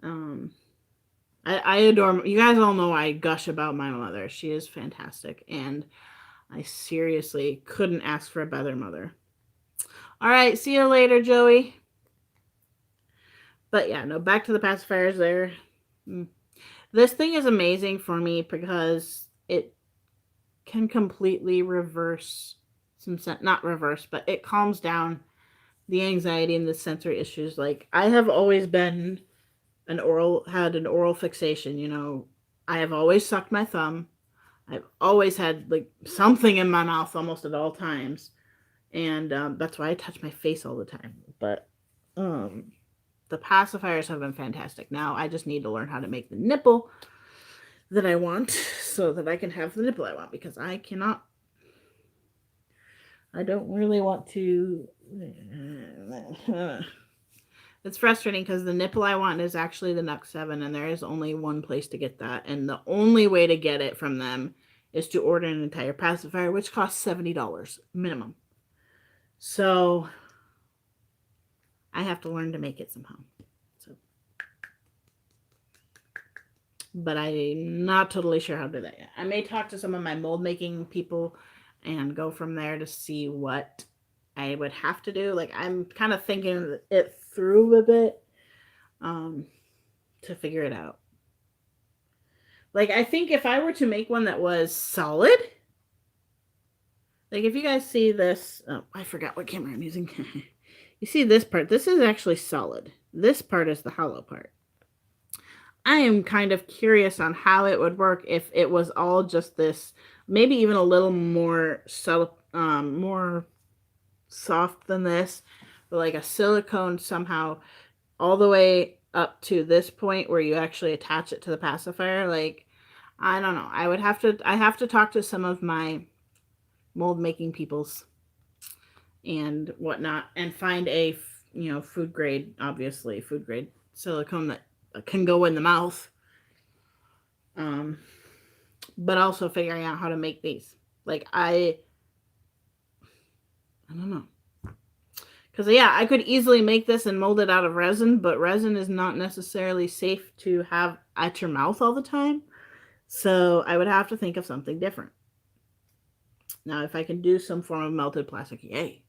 um, I adore. You guys all know I gush about my mother. She is fantastic, and I seriously couldn't ask for a better mother. All right, see you later, Joey. But yeah, no, back to the pacifiers there. Mm. This thing is amazing for me because it can completely reverse some not reverse, but it calms down the anxiety and the sensory issues. Like I have always been had an oral fixation, you know. I have always sucked my thumb. I've always had like something in my mouth almost at all times, and that's why I touch my face all the time. But um, the pacifiers have been fantastic. Now I just need to learn how to make the nipple that I want so that I can have the nipple I want because I cannot. I don't really want to. It's frustrating because the nipple I want is actually the Nux 7, and there is only one place to get that. And the only way to get it from them is to order an entire pacifier, which costs $70 minimum. So I have to learn to make it somehow. So, but I'm not totally sure how to do that yet. I may talk to some of my mold making people and go from there to see what I would have to do. Like I'm kind of thinking it through a bit to figure it out. Like I think if I were to make one that was solid, like if you guys see this, oh, I forgot what camera I'm using. You see this part? This is actually solid. This part is the hollow part. I am kind of curious on how it would work if it was all just this, maybe even a little more more soft than this, but like a silicone somehow all the way up to this point where you actually attach it to the pacifier. Like, I don't know. I have to talk to some of my mold making peoples and whatnot and find a, you know, food grade, obviously, food grade silicone that can go in the mouth. Um, but also figuring out how to make these. Like, I don't know. Because, yeah, I could easily make this and mold it out of resin, but resin is not necessarily safe to have at your mouth all the time. So I would have to think of something different. Now, if I can do some form of melted plastic, yay.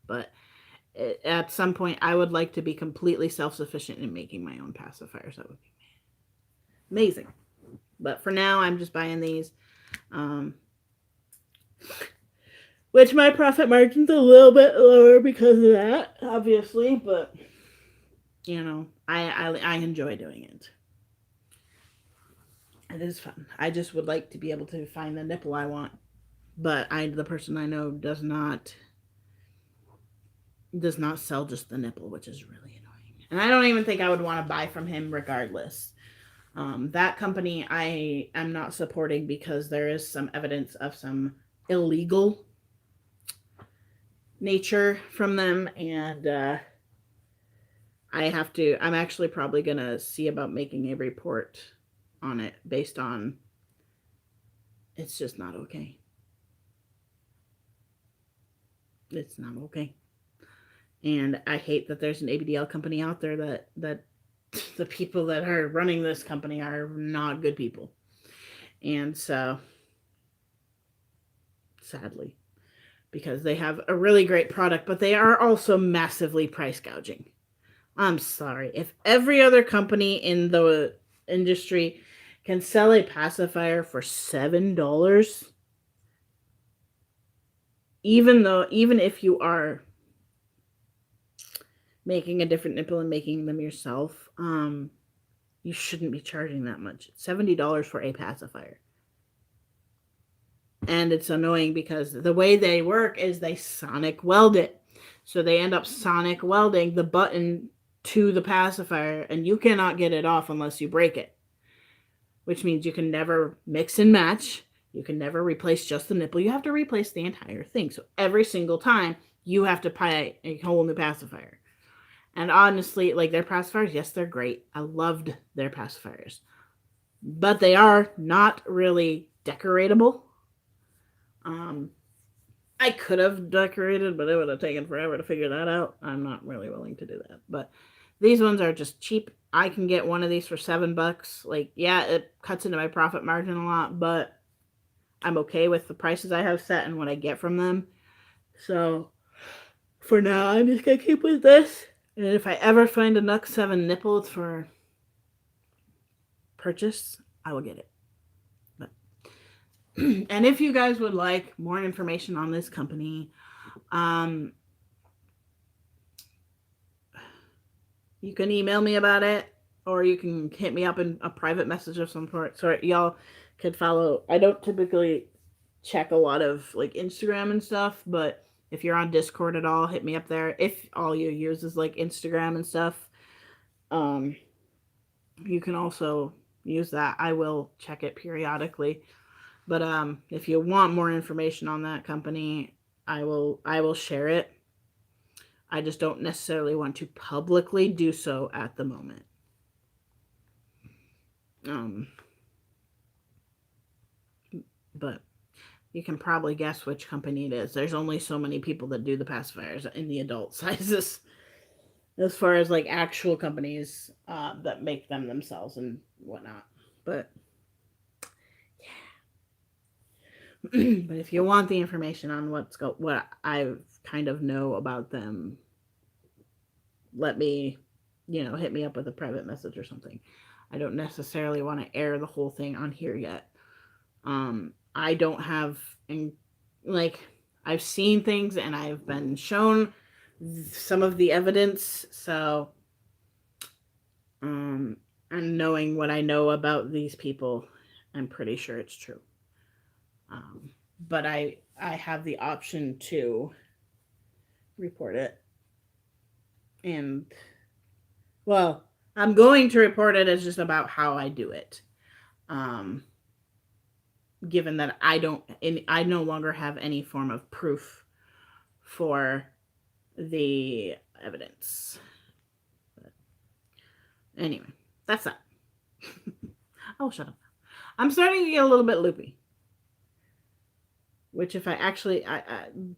But at some point, I would like to be completely self-sufficient in making my own pacifiers. That would be amazing. But for now, I'm just buying these. Which my profit margin's a little bit lower because of that, obviously. But, you know, I enjoy doing it. It is fun. I just would like to be able to find the nipple I want. But the person I know does not sell just the nipple, which is really annoying. And I don't even think I would want to buy from him regardless. That company I am not supporting because there is some evidence of some illegal nature from them, and I'm actually probably going to see about making a report on it based on it's just not okay. It's not okay. And I hate that there's an ABDL company out there that the people that are running this company are not good people. And so, sadly, because they have a really great product, but they are also massively price gouging. I'm sorry. If every other company in the industry can sell a pacifier for $7, even if you are making a different nipple and making them yourself, you shouldn't be charging that much. $70 for a pacifier. And it's annoying because the way they work is they sonic weld it. So they end up sonic welding the button to the pacifier, and you cannot get it off unless you break it. Which means you can never mix and match. You can never replace just the nipple. You have to replace the entire thing. So every single time, you have to buy a whole new pacifier. And honestly, like their pacifiers, yes, they're great. I loved their pacifiers. But they are not really decoratable. I could have decorated, but it would have taken forever to figure that out. I'm not really willing to do that. But these ones are just cheap. I can get one of these for $7. Like, yeah, it cuts into my profit margin a lot, but I'm okay with the prices I have set and what I get from them. So for now, I'm just gonna keep with this. And if I ever find a Nux 7 nipples for purchase, I will get it. But and if you guys would like more information on this company, you can email me about it, or you can hit me up in a private message of some sort. Y'all could follow. I don't typically check a lot of like Instagram and stuff, but if you're on Discord at all, hit me up there. If all you use is like Instagram and stuff, you can also use that. I will check it periodically. But if you want more information on that company, I will share it. I just don't necessarily want to publicly do so at the moment. But you can probably guess which company it is. There's only so many people that do the pacifiers in the adult sizes, as far as like actual companies that make them themselves and whatnot. But yeah. But if you want the information on what I kind of know about them, let me, hit me up with a private message or something. I don't necessarily want to air the whole thing on here yet. I don't have, like, I've seen things and I've been shown some of the evidence, so, and knowing what I know about these people, I'm pretty sure it's true. But I have the option to report it. And, well, I'm going to report it as just about how I do it. Given that I no longer have any form of proof for the evidence. But anyway, that's that. Oh, shut up. I'm starting to get a little bit loopy. Which, if I actually,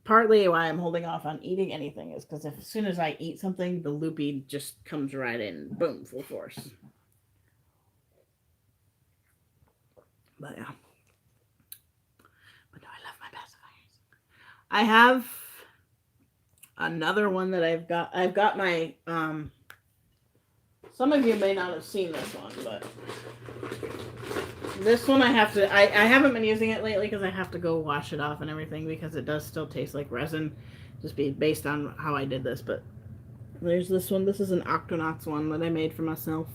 partly why I'm holding off on eating anything is because as soon as I eat something, the loopy just comes right in, boom, full force. But yeah. But no, I love my pacifiers. I have another one that I've got. I've got my, some of you may not have seen this one, but this one I haven't been using it lately because I have to go wash it off and everything because it does still taste like resin, just based on how I did this. But there's this one. This is an Octonauts one that I made for myself.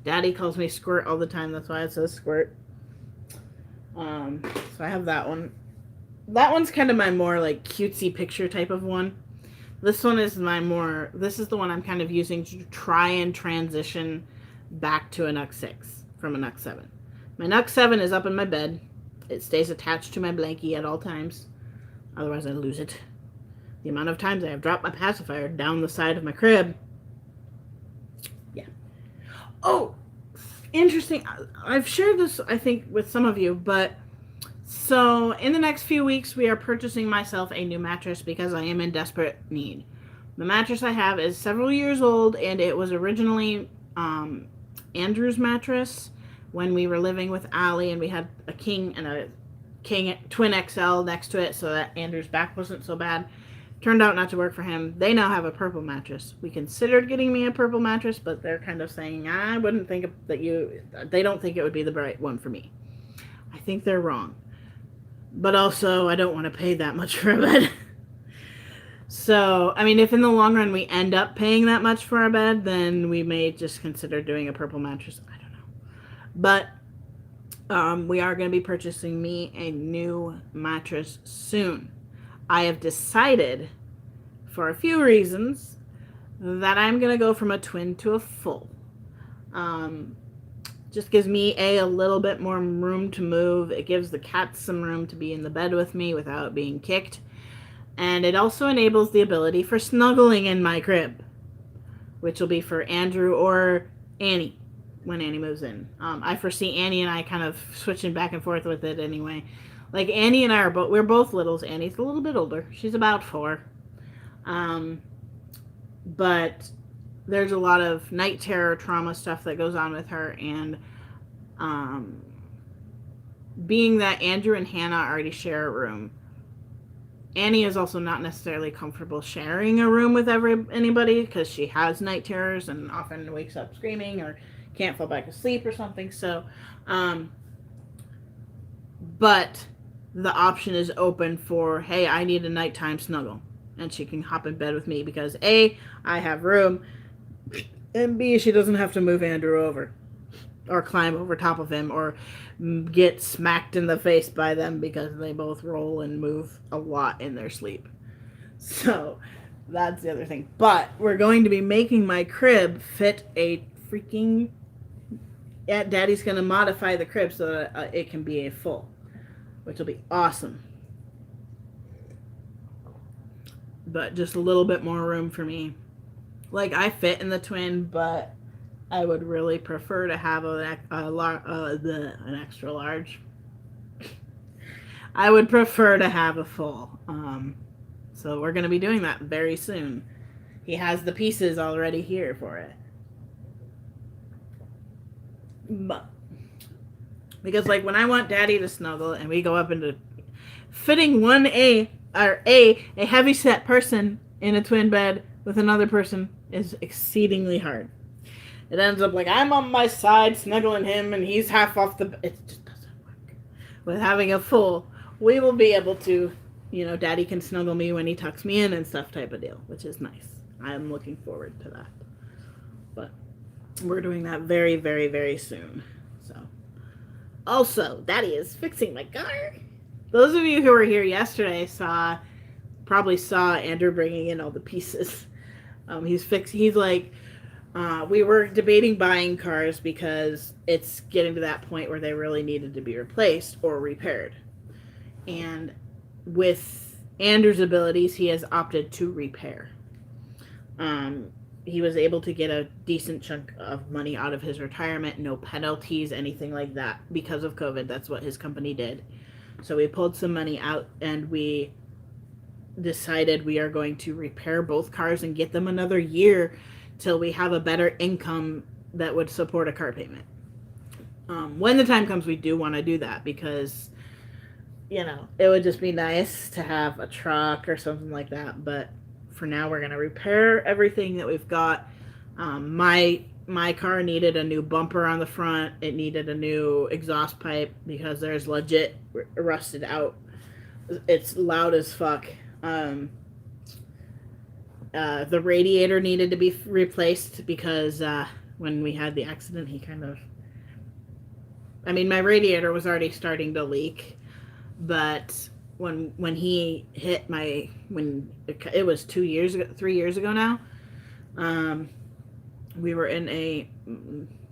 Daddy calls me Squirt all the time. That's why it says Squirt. So I have that one. That one's kind of my more like cutesy picture type of one. This one is this is the one I'm kind of using to try and transition back to a Nux 6 from a Nux 7. My Nux 7 is up in my bed. It stays attached to my blankie at all times. Otherwise I lose it. The amount of times I have dropped my pacifier down the side of my crib. Yeah. Oh, interesting. I've shared this, I think, with some of you, but so in the next few weeks, we are purchasing myself a new mattress because I am in desperate need. The mattress I have is several years old, and it was originally Andrew's mattress when we were living with Allie, and we had a king and a king twin XL next to it so that Andrew's back wasn't so bad. Turned out not to work for him. They now have a purple mattress. We considered getting me a purple mattress, but they're kind of saying, I wouldn't think they don't think it would be the right one for me. I think they're wrong. But also, I don't want to pay that much for a bed. So, I mean, if in the long run we end up paying that much for a bed, then we may just consider doing a purple mattress. I don't know. But we are going to be purchasing me a new mattress soon. I have decided, for a few reasons, that I'm going to go from a twin to a full. Just gives me a little bit more room to move. It gives the cats some room to be in the bed with me without being kicked. And it also enables the ability for snuggling in my crib, which will be for Andrew or Annie when Annie moves in. I foresee Annie and I kind of switching back and forth with it anyway. Like Annie and I we're both littles. Annie's a little bit older. She's about 4. But there's a lot of night terror trauma stuff that goes on with her, and um, being that Andrew and Hannah already share a room, Annie is also not necessarily comfortable sharing a room with anybody because she has night terrors and often wakes up screaming or can't fall back asleep or something. So, but the option is open for, hey, I need a nighttime snuggle, and she can hop in bed with me because A, I have room, and B, she doesn't have to move Andrew over or climb over top of him or get smacked in the face by them because they both roll and move a lot in their sleep. So that's the other thing. But we're going to be making my crib fit a freaking... Daddy's going to modify the crib so that it can be a full, which will be awesome. But just a little bit more room for me. Like, I fit in the twin, but I would really prefer to have an extra large. I would prefer to have a full. So we're going to be doing that very soon. He has the pieces already here for it. But because, like, when I want Daddy to snuggle and we go up into fitting a heavy set person in a twin bed with another person is exceedingly hard. It ends up like I'm on my side snuggling him and he's half off the... It just doesn't work. With having a full, we will be able to, Daddy can snuggle me when he tucks me in and stuff type of deal, which is nice. I'm looking forward to that. But we're doing that very, very, very soon. So, also, Daddy is fixing my car. Those of you who were here yesterday probably saw Andrew bringing in all the pieces. He's like... we were debating buying cars because it's getting to that point where they really needed to be replaced or repaired. And with Andrew's abilities, he has opted to repair. He was able to get a decent chunk of money out of his retirement, no penalties, anything like that. Because of COVID, that's what his company did. So we pulled some money out and we decided we are going to repair both cars and get them another year till we have a better income that would support a car payment. When the time comes, we do want to do that because, it would just be nice to have a truck or something like that. But for now, we're going to repair everything that we've got. My car needed a new bumper on the front. It needed a new exhaust pipe because there's legit rusted out. It's loud as fuck. The radiator needed to be replaced because when we had the accident, my radiator was already starting to leak, but when he hit it was 3 years ago now, we were in a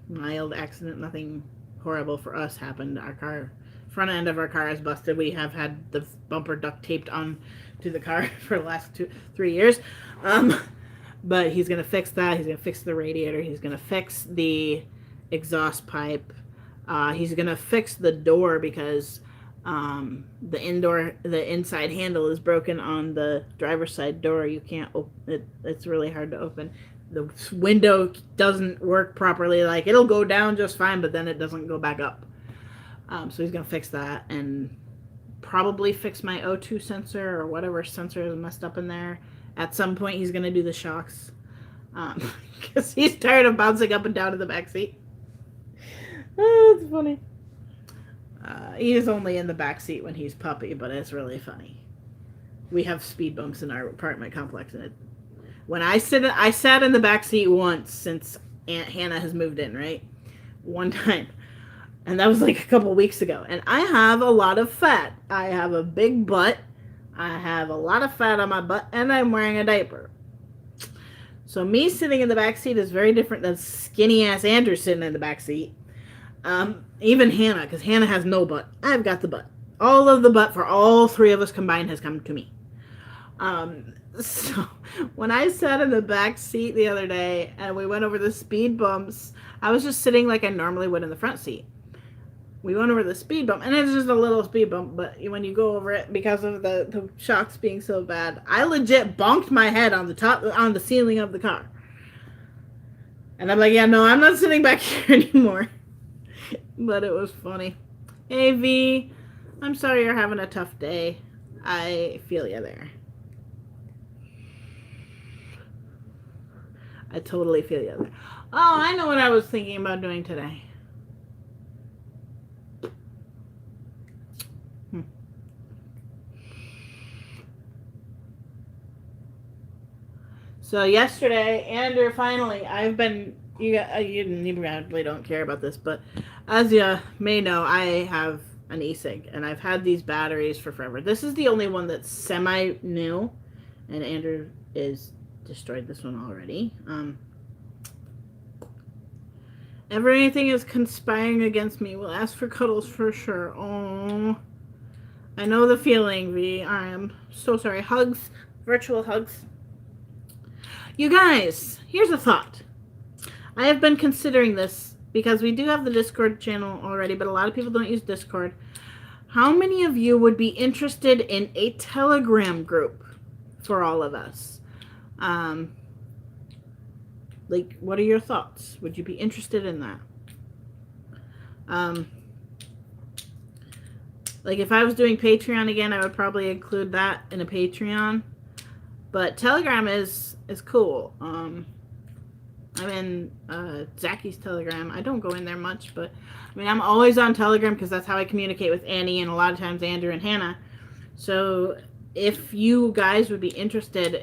mild accident. Nothing horrible for us happened. Our front end of our car is busted. We have had the bumper duct taped on to the car for the last 3 years. But he's going to fix that. He's going to fix the radiator. He's going to fix the exhaust pipe. He's going to fix the door because the inside handle is broken on the driver's side door. You can't open it. It's really hard to open. The window doesn't work properly. Like, it'll go down just fine, but then it doesn't go back up. So he's going to fix that and probably fix my O2 sensor or whatever sensor is messed up in there. At some point, he's going to do the shocks because he's tired of bouncing up and down in the back seat. Oh, it's funny. He is only in the back seat when he's puppy, but it's really funny. We have speed bumps in our apartment complex, and I sat in the back seat once since Aunt Hannah has moved in, right? One time. And that was like a couple weeks ago. And I have a lot of fat. I have a big butt. I have a lot of fat on my butt. And I'm wearing a diaper. So me sitting in the back seat is very different than skinny ass Andrew sitting in the back seat. Even Hannah, because Hannah has no butt. I've got the butt. All of the butt for all three of us combined has come to me. So when I sat in the back seat the other day and we went over the speed bumps, I was just sitting like I normally would in the front seat. we went over the speed bump, and it's just a little speed bump, but when you go over it, because of the shocks being so bad, I legit bonked my head on the ceiling of the car. And I'm like, yeah, no, I'm not sitting back here anymore. But it was funny. Hey, V, I'm sorry you're having a tough day. I feel you there. I totally feel you there. Oh, I know what I was thinking about doing today. So yesterday, Andrew, finally, you probably don't care about this, but as you may know, I have an e-cig, and I've had these batteries for forever. This is the only one that's semi-new, and Andrew is destroyed this one already. Everything is conspiring against me. We'll ask for cuddles for sure. Oh, I know the feeling, V. I am so sorry. Hugs, virtual hugs. You guys, here's a thought. I have been considering this because we do have the Discord channel already, but a lot of people don't use Discord. How many of you would be interested in a Telegram group for all of us? Like, what are your thoughts? Would you be interested in that? Like, if I was doing Patreon again, I would probably include that in a Patreon. But Telegram is cool. I'm in Zacky's Telegram. I don't go in there much, but I mean, I'm always on Telegram because that's how I communicate with Annie and a lot of times Andrew and Hannah. So if you guys would be interested,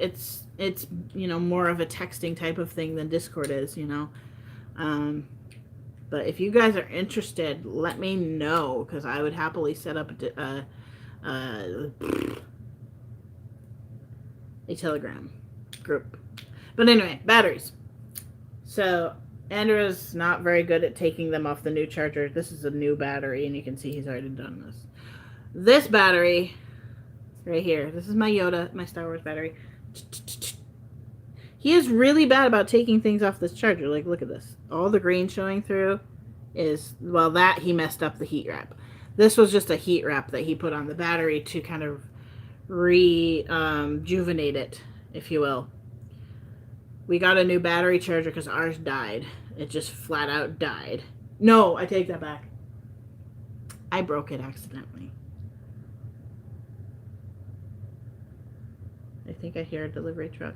it's more of a texting type of thing than Discord is, But if you guys are interested, let me know because I would happily set up a Telegram group. But anyway, batteries. So Andrew is not very good at taking them off the new charger. This is a new battery, and you can see he's already done this. This battery right here, this is my Yoda, my Star Wars battery. He is really bad about taking things off this charger. Like, look at this. All the green showing through is, well, that he messed up the heat wrap. This was just a heat wrap that he put on the battery to kind of rejuvenate it, if you will. We got a new battery charger because ours died. It just flat out died. No, I take that back. I broke it accidentally. I think I hear a delivery truck.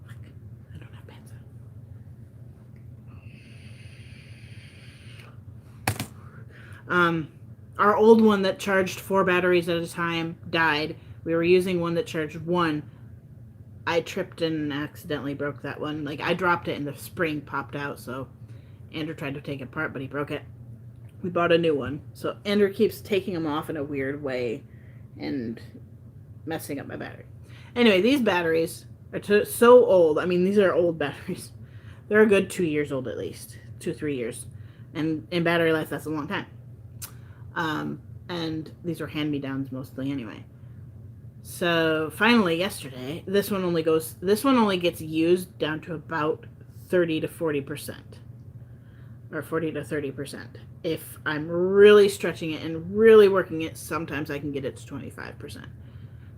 I don't have pants on. Our old one that charged 4 batteries at a time died. We were using one that charged 1. I tripped and accidentally broke that one. Like, I dropped it and the spring popped out, so Andrew tried to take it apart, but he broke it. We bought a new one. So Andrew keeps taking them off in a weird way and messing up my battery. Anyway, these batteries are so old. I mean, these are old batteries. They're a good 2 years old at least. 2-3 years. And in battery life, that's a long time. And these are hand-me-downs mostly anyway. So finally yesterday, this one only gets used down to about 30 to 40%. Or 40 to 30%. If I'm really stretching it and really working it, sometimes I can get it to 25%.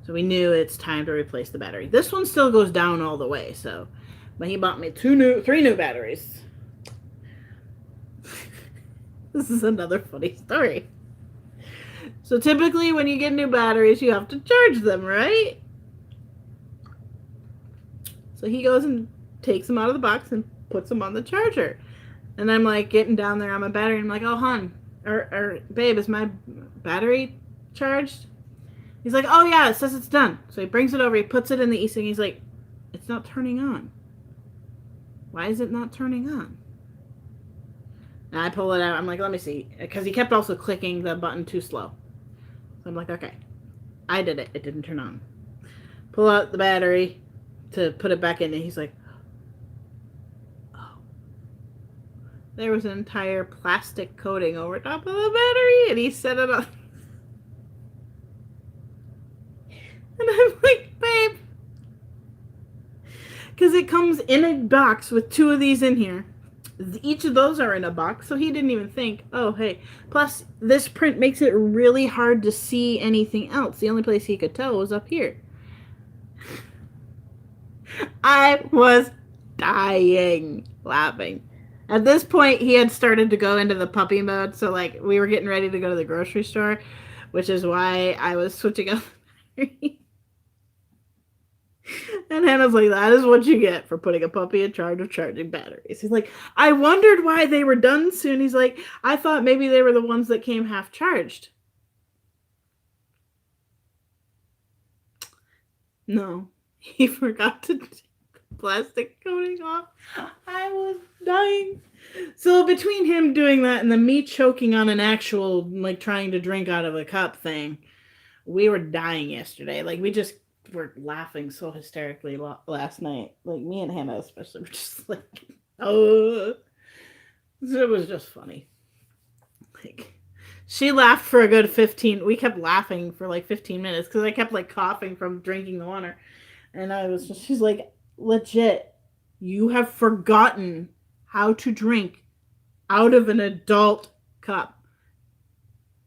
So we knew it's time to replace the battery. This one still goes down all the way, so, but he bought me 3 new batteries. This is another funny story. So typically when you get new batteries, you have to charge them, right? So he goes and takes them out of the box and puts them on the charger. And I'm like getting down there on my battery. And I'm like, oh, hon, or babe, is my battery charged? He's like, oh, yeah, it says it's done. So he brings it over. He puts it in the e-cig. He's like, it's not turning on. Why is it not turning on? And I pull it out. I'm like, let me see. Because he kept also clicking the button too slow. So I'm like, okay. I did it. It didn't turn on. Pull out the battery to put it back in. And he's like, oh. There was an entire plastic coating over top of the battery. And he set it on. And I'm like, babe. Because it comes in a box with 2 of these in here. each of those are in a box, so he didn't even think, oh, hey. Plus, this print makes it really hard to see anything else. The only place he could tell was up here. I was dying laughing. At this point, he had started to go into the puppy mode, so like we were getting ready to go to the grocery store, which is why I was switching up. And Hannah's like, that is what you get for putting a puppy in charge of charging batteries. He's like, I wondered why they were done soon. He's like, I thought maybe they were the ones that came half charged. No, he forgot to take the plastic coating off. I was dying. So between him doing that and then me choking on an actual, like, trying to drink out of a cup thing, we were dying yesterday. Like, we just were laughing so hysterically last night. Like, me and Hannah especially were just like, oh. It was just funny. Like, she laughed for a good 15. We kept laughing for like 15 minutes because I kept like coughing from drinking the water. And she's like, legit, you have forgotten how to drink out of an adult cup.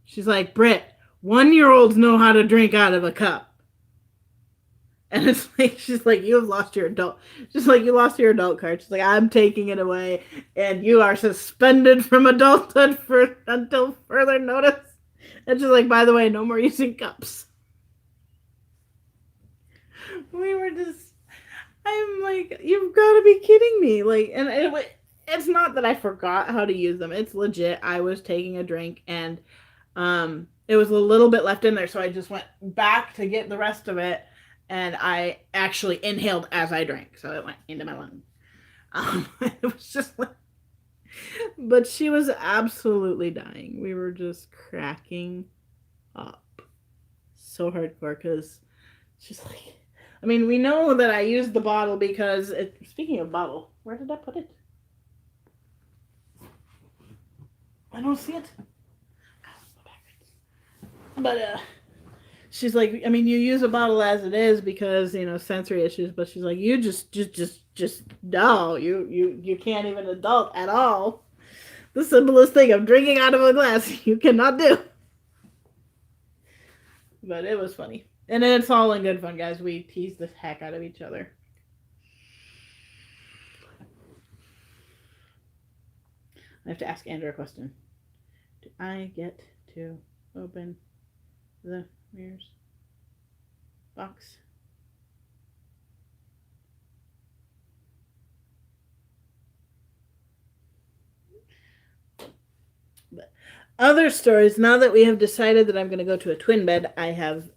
She's like, Britt, 1-year-olds know how to drink out of a cup. And it's like, she's like, you have lost your adult. Just like, you lost your adult card. She's like, I'm taking it away, and you are suspended from adulthood until further notice. And she's like, by the way, no more using cups. We were just, I'm like, you've got to be kidding me. Like, and it's not that I forgot how to use them. It's legit. I was taking a drink, and it was a little bit left in there, so I just went back to get the rest of it. And I actually inhaled as I drank, so it went into my lung. It was just like, but she was absolutely dying. We were just cracking up so hardcore because she's like, I mean, we know that I used the bottle because speaking of bottle, where did I put it? I don't see it. But she's like, I mean, you use a bottle as it is because, you know, sensory issues, but she's like, you just no, you can't even adult at all. The simplest thing of drinking out of a glass, you cannot do. But it was funny. And it's all in good fun, guys. We tease the heck out of each other. I have to ask Andrew a question. Do I get to open the mirrors box? But other stories, now that we have decided that I'm going to go to a twin bed, I have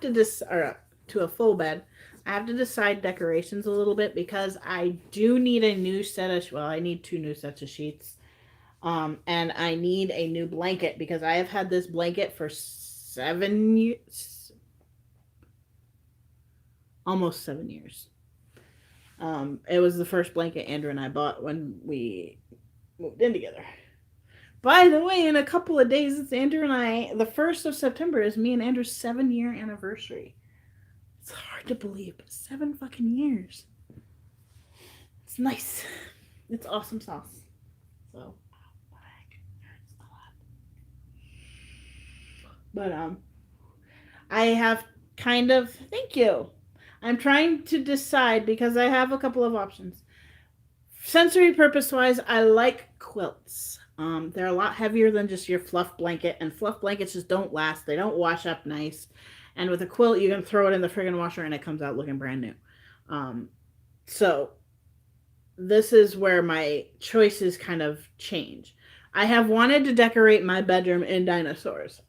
to to a full bed. I have to decide decorations a little bit because I do need a new set of, I need 2 new sets of sheets. And I need a new blanket because I have had this blanket for 7 years. Almost 7 years. It was the first blanket Andrew and I bought when we moved in together. By the way, in a couple of days, it's Andrew and I, the 1st of September is me and Andrew's 7-year anniversary. It's hard to believe, but 7 fucking years. It's nice. It's awesome sauce. So, but I have thank you. I'm trying to decide because I have a couple of options. Sensory purpose wise, I like quilts. They're a lot heavier than just your fluff blanket, and fluff blankets just don't last. They don't wash up nice. And with a quilt, you can throw it in the friggin' washer and it comes out looking brand new. So this is where my choices kind of change. I have wanted to decorate my bedroom in dinosaurs.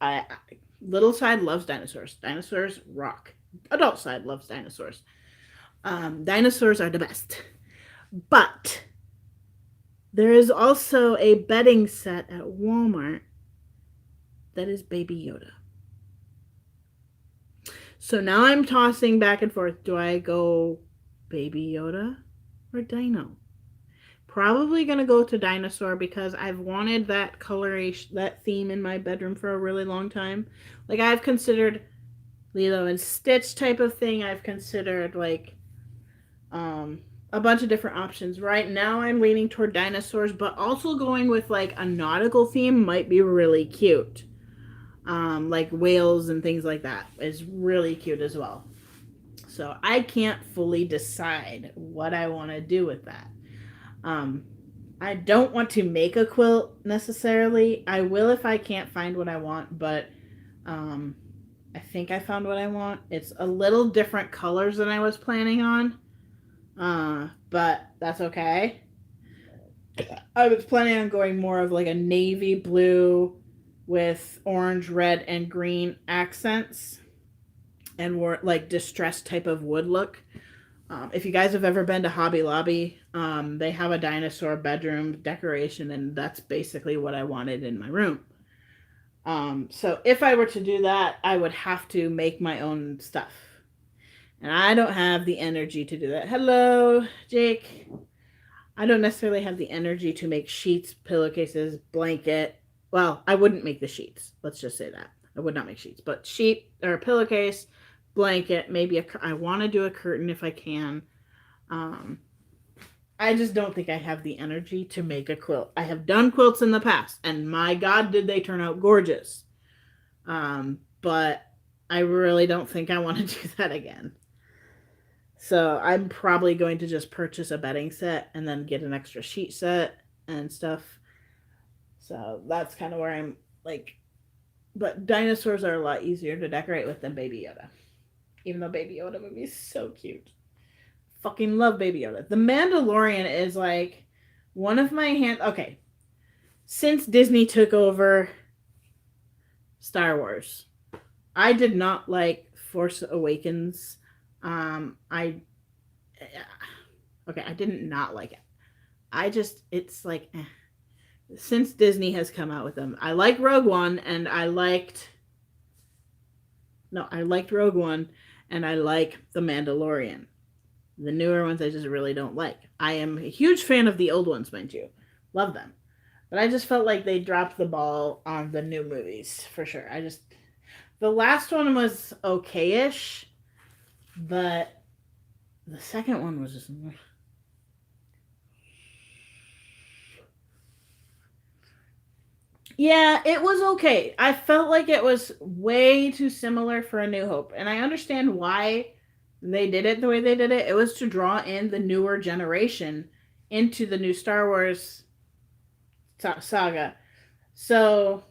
Little side loves dinosaurs. Dinosaurs rock. Adult side loves dinosaurs. Dinosaurs are the best. But there is also a bedding set at Walmart that is Baby Yoda. So now I'm tossing back and forth. Do I go Baby Yoda or Dino? Probably going to go to dinosaur because I've wanted that coloration, that theme in my bedroom for a really long time. Like, I've considered Lilo and Stitch type of thing. I've considered like a bunch of different options. Right now I'm leaning toward dinosaurs, but also going with like a nautical theme might be really cute. Like whales and things like that is really cute as well. So I can't fully decide what I want to do with that. I don't want to make a quilt necessarily. I will if I can't find what I want, but I think I found what I want. It's a little different colors than I was planning on, but that's okay. I was planning on going more of like a navy blue with orange, red, and green accents and more like distressed type of wood look. If you guys have ever been to Hobby Lobby, they have a dinosaur bedroom decoration, and that's basically what I wanted in my room. So if I were to do that, I would have to make my own stuff. And I don't have the energy to do that. Hello, Jake. I don't necessarily have the energy to make sheets, pillowcases, blanket. Well, I wouldn't make the sheets. Let's just say that. I would not make sheets. But sheet or pillowcase, blanket, maybe I want to do a curtain if I can. I just don't think I have the energy to make a quilt. I have done quilts in the past, and my God, did they turn out gorgeous. But I really don't think I want to do that again. So I'm probably going to just purchase a bedding set and then get an extra sheet set and stuff. So that's kind of where I'm like, but dinosaurs are a lot easier to decorate with than Baby Yoda. Even though Baby Yoda would be so cute. Fucking love Baby Yoda. The Mandalorian is like one of my okay. Since Disney took over Star Wars, I did not like Force Awakens. I didn't not like it. It's like since Disney has come out with them. I like Rogue One, and I liked Rogue One, and I like The Mandalorian. The newer ones I just really don't like. I am a huge fan of the old ones, mind you. Love them. But I just felt like they dropped the ball on the new movies, for sure. The last one was okay-ish, but the second one was just... Yeah, it was okay. I felt like it was way too similar for A New Hope. And I understand why they did it the way they did it. It was to draw in the newer generation into the new Star Wars saga. So,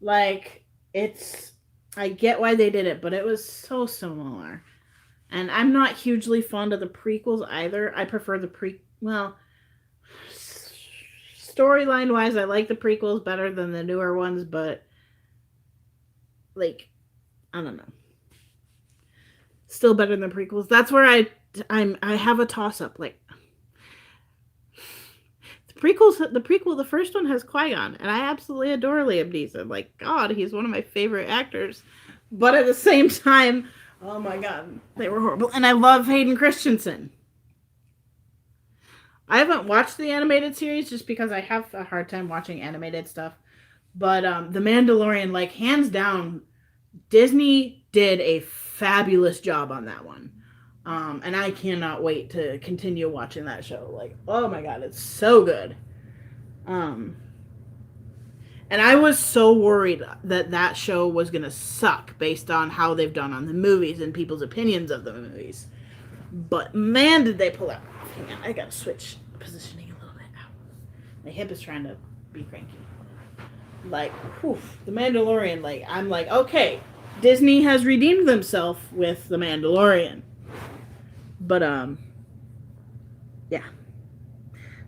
like, I get why they did it, but it was so similar. And I'm not hugely fond of the prequels either. I prefer storyline wise, I like the prequels better than the newer ones, but like, I don't know. Still better than prequels. That's where I have a toss up. Like the first one has Qui-Gon, and I absolutely adore Liam Neeson. Like, God, he's one of my favorite actors. But at the same time, oh my God, they were horrible. And I love Hayden Christensen. I haven't watched the animated series just because I have a hard time watching animated stuff. But The Mandalorian, like, hands down, Disney did a fabulous job on that one. And I cannot wait to continue watching that show. Like, oh my God, it's so good. And I was so worried that show was going to suck based on how they've done on the movies and people's opinions of the movies. But man, did they pull out. Hang on, I gotta switch positioning a little bit. Ow. My hip is trying to be cranky. Like, whew, The Mandalorian, like, I'm like, okay, Disney has redeemed themselves with The Mandalorian. But, yeah.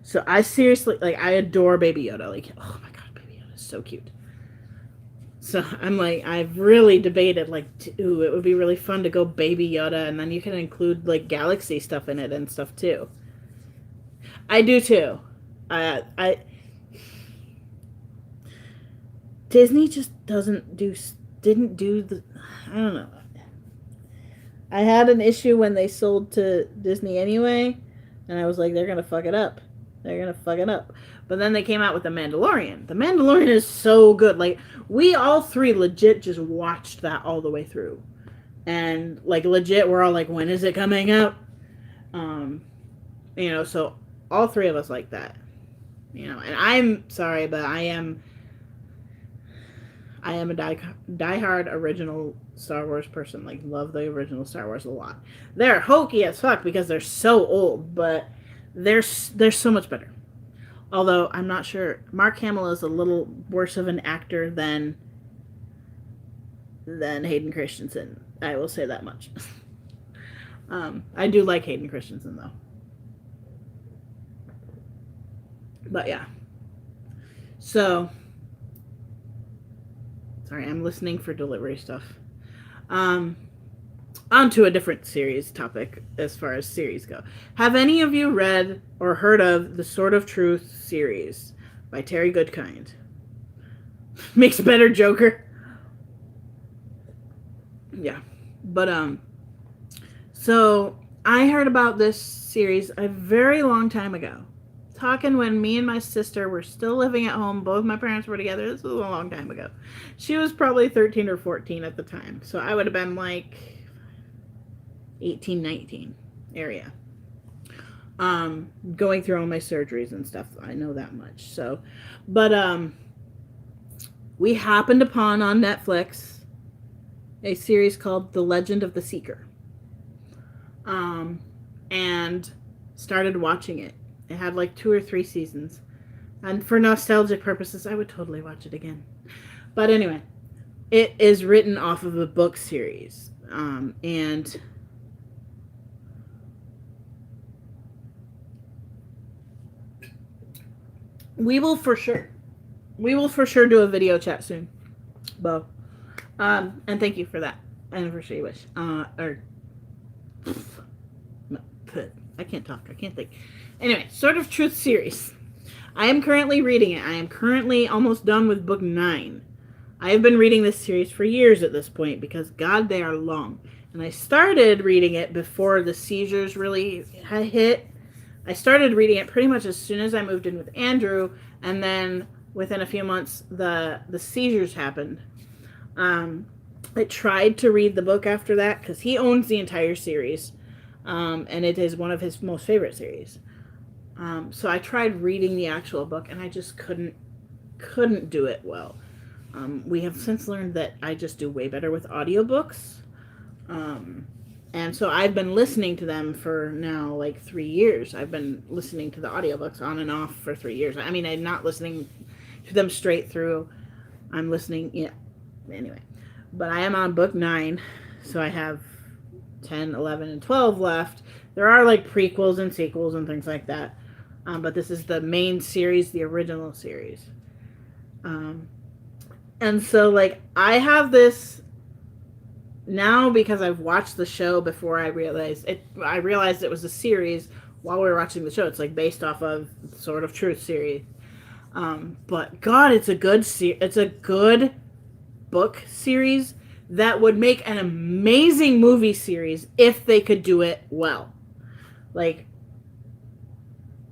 So I seriously, like, I adore Baby Yoda. Like, oh my God, Baby Yoda is so cute. So I'm like, I've really debated, like, ooh, it would be really fun to go Baby Yoda, and then you can include, like, galaxy stuff in it and stuff, too. I do, too. Disney just didn't do the, I don't know. I had an issue when they sold to Disney anyway, and I was like, they're going to fuck it up. They're going to fuck it up. But then they came out with The Mandalorian. The Mandalorian is so good. Like, we all three legit just watched that all the way through. And, like, legit, we're all like, when is it coming out? You know, so all three of us like that. You know, and I'm sorry, but I am a diehard original Star Wars person. Like, love the original Star Wars a lot. They're hokey as fuck because they're so old, but they're so much better. Although I'm not sure, Mark Hamill is a little worse of an actor than Hayden Christensen. I will say that much. I do like Hayden Christensen though. But yeah. So, sorry, I'm listening for delivery stuff. On to a different series topic as far as series go. Have any of you read or heard of the Sword of Truth series by Terry Goodkind? Makes better Joker. Yeah. But so I heard about this series a very long time ago. Talking when me and my sister were still living at home. Both my parents were together. This was a long time ago. She was probably 13 or 14 at the time. So I would have been like 18, 19 area. Going through all my surgeries and stuff. I know that much. So, but we happened upon on Netflix a series called The Legend of the Seeker. And started watching it. It had like 2 or 3 seasons. And for nostalgic purposes, I would totally watch it again. But anyway, it is written off of a book series. And we will for sure do a video chat soon, Bo. And thank you for that anniversary wish. I can't talk. I can't think. Anyway, Sword of Truth series. I am currently reading it. I am currently almost done with book 9. I have been reading this series for years at this point because, God, they are long. And I started reading it before the seizures really hit. I started reading it pretty much as soon as I moved in with Andrew, and then within a few months, the seizures happened. I tried to read the book after that because he owns the entire series, and it is one of his most favorite series. So I tried reading the actual book, and I just couldn't do it well. We have since learned that I just do way better with audiobooks. And so I've been listening to them for now like 3 years. I've been listening to the audiobooks on and off for 3 years. I mean, I'm not listening to them straight through. I'm listening, yeah, anyway. But I am on book 9, so I have 10, 11, and 12 left. There are like prequels and sequels and things like that. But this is the main series, the original series. And so like I have this now because I've watched the show before I realized it was a series while we were watching the show. It's like based off of Sword of Truth series. But God, it's a good book series that would make an amazing movie series if they could do it well. Like,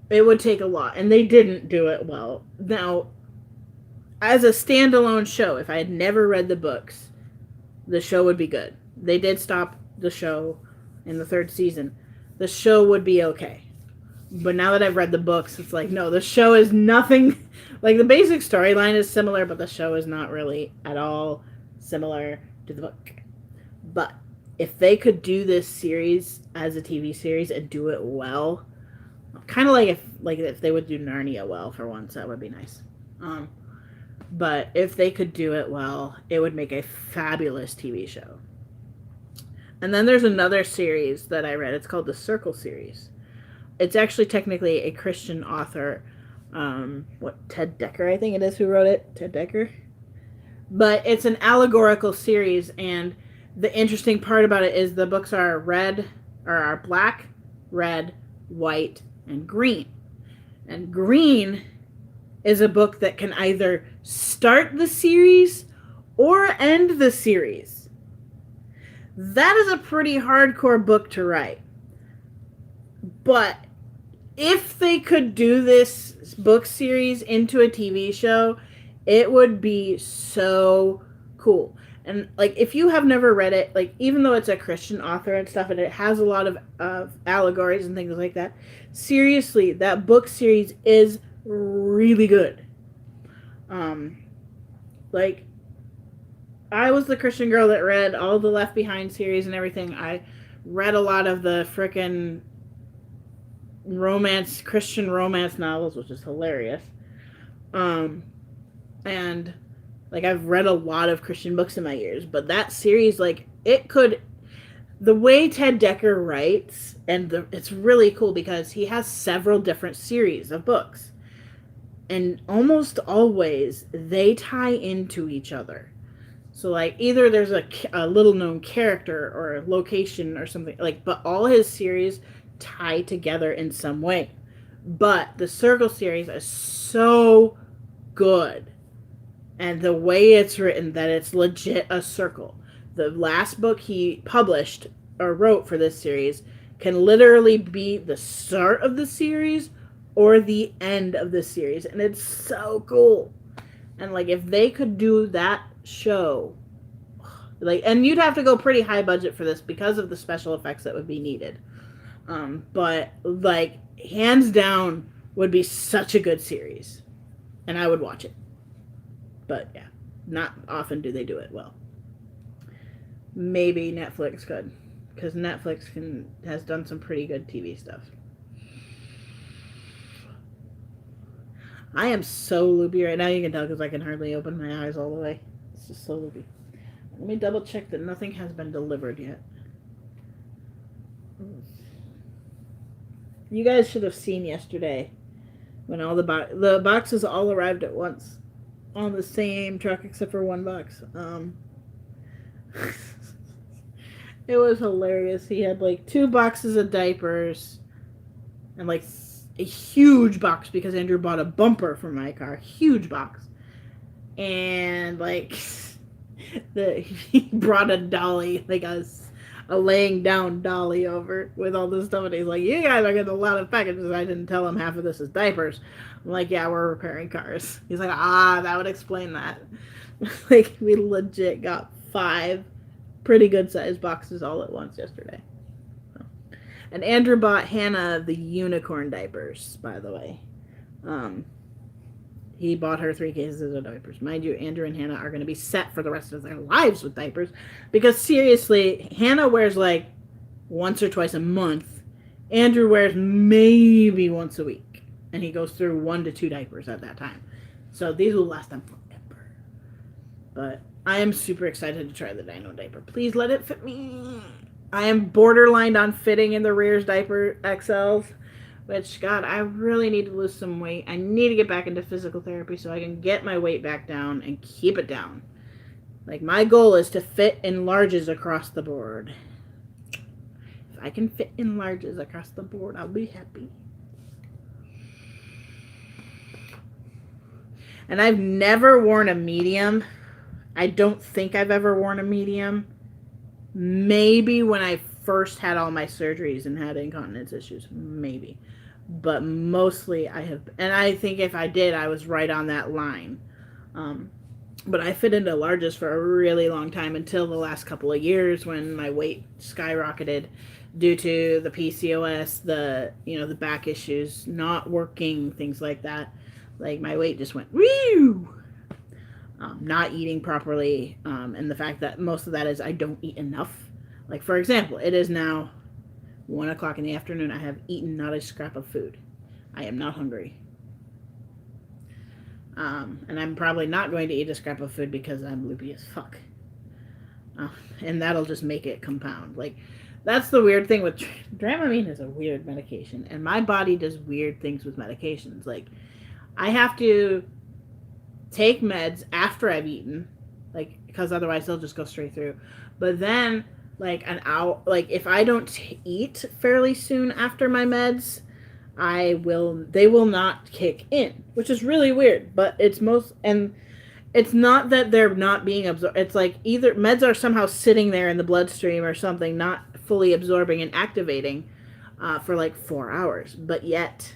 it would take a lot, and they didn't do it well. Now, as a standalone show, if I had never read the books, the show would be good. They did stop the show in the 3rd season. The show would be okay. But now that I've read the books, it's like, no, the show is nothing. Like, the basic storyline is similar, but the show is not really at all similar to the book. But if they could do this series as a TV series and do it well, kind of like if they would do Narnia well for once, that would be nice. But if they could do it well, it would make a fabulous TV show. And then there's another series that I read. It's called the Circle series. It's actually technically a Christian author. Ted Dekker, I think it is who wrote it. Ted Dekker. But it's an allegorical series, and the interesting part about it is the books are black, red, white, and green. And green is a book that can either start the series or end the series. That is a pretty hardcore book to write. But if they could do this book series into a TV show, it would be so cool. And like, if you have never read it, like, even though it's a Christian author and stuff, and it has a lot of allegories and things like that, seriously, that book series is really good. Um, like, I was the Christian girl that read all the Left Behind series and everything. I read a lot of the frickin' Christian romance novels, which is hilarious. And like, I've read a lot of Christian books in my years, but that series, like, the way Ted Dekker writes, it's really cool because he has several different series of books, and almost always they tie into each other. So like, either there's a little known character or a location or something, like, but all his series tie together in some way. But the Circle series is so good, and the way it's written, that it's legit a circle. The last book he published or wrote for this series can literally be the start of the series or the end of the series, and it's so cool. And like, if they could do that show, like, and you'd have to go pretty high budget for this because of the special effects that would be needed, but like, hands down, would be such a good series, and I would watch it. But yeah, not often do they do it well. Maybe Netflix could, because Netflix has done some pretty good TV stuff. I am so loopy right now. You can tell because I can hardly open my eyes all the way. It's just so loopy. Let me double check that nothing has been delivered yet. You guys should have seen yesterday when all the boxes all arrived at once on the same truck except for one box. It was hilarious. He had like 2 boxes of diapers and like a huge box because Andrew bought a bumper for my car. Huge box. And like, he brought a dolly, like a laying down dolly over with all this stuff, and he's like, you guys are getting a lot of packages. I didn't tell him half of this is diapers. I'm like, yeah, we're repairing cars. He's like, that would explain that. Like, we legit got 5 pretty good sized boxes all at once yesterday. And Andrew bought Hannah the unicorn diapers, by the way. He bought her 3 cases of diapers. Mind you, Andrew and Hannah are going to be set for the rest of their lives with diapers, because seriously, Hannah wears like once or twice a month. Andrew wears maybe once a week, and he goes through 1 to 2 diapers at that time. So these will last them forever. But I am super excited to try the Dino diaper. Please let it fit me. I am borderline on fitting in the Rear's diaper XLs, which, God, I really need to lose some weight. I need to get back into physical therapy so I can get my weight back down and keep it down. Like, my goal is to fit in larges across the board. If I can fit in larges across the board, I'll be happy. And I've never worn a medium. I don't think I've ever worn a medium. Maybe when I first had all my surgeries and had incontinence issues. Maybe. But mostly I have. And I think if I did, I was right on that line. But I fit into larges for a really long time, until the last couple of years when my weight skyrocketed due to the PCOS, the back issues, not working, things like that. Like, my weight just went woo. Not eating properly, and the fact that most of that is I don't eat enough. Like, for example, it is now 1 o'clock in the afternoon. I have eaten not a scrap of food. I am not hungry. And I'm probably not going to eat a scrap of food because I'm loopy as fuck. And that'll just make it compound. Like, that's the weird thing with Dramamine. Is a weird medication, and my body does weird things with medications. Like, I have to take meds after I've eaten, like, because otherwise they'll just go straight through. But then, like, an hour, like, if I don't eat fairly soon after my meds, they will not kick in, which is really weird. But it's not that they're not being absorbed. It's like either meds are somehow sitting there in the bloodstream or something, not fully absorbing and activating for like 4 hours. But yet,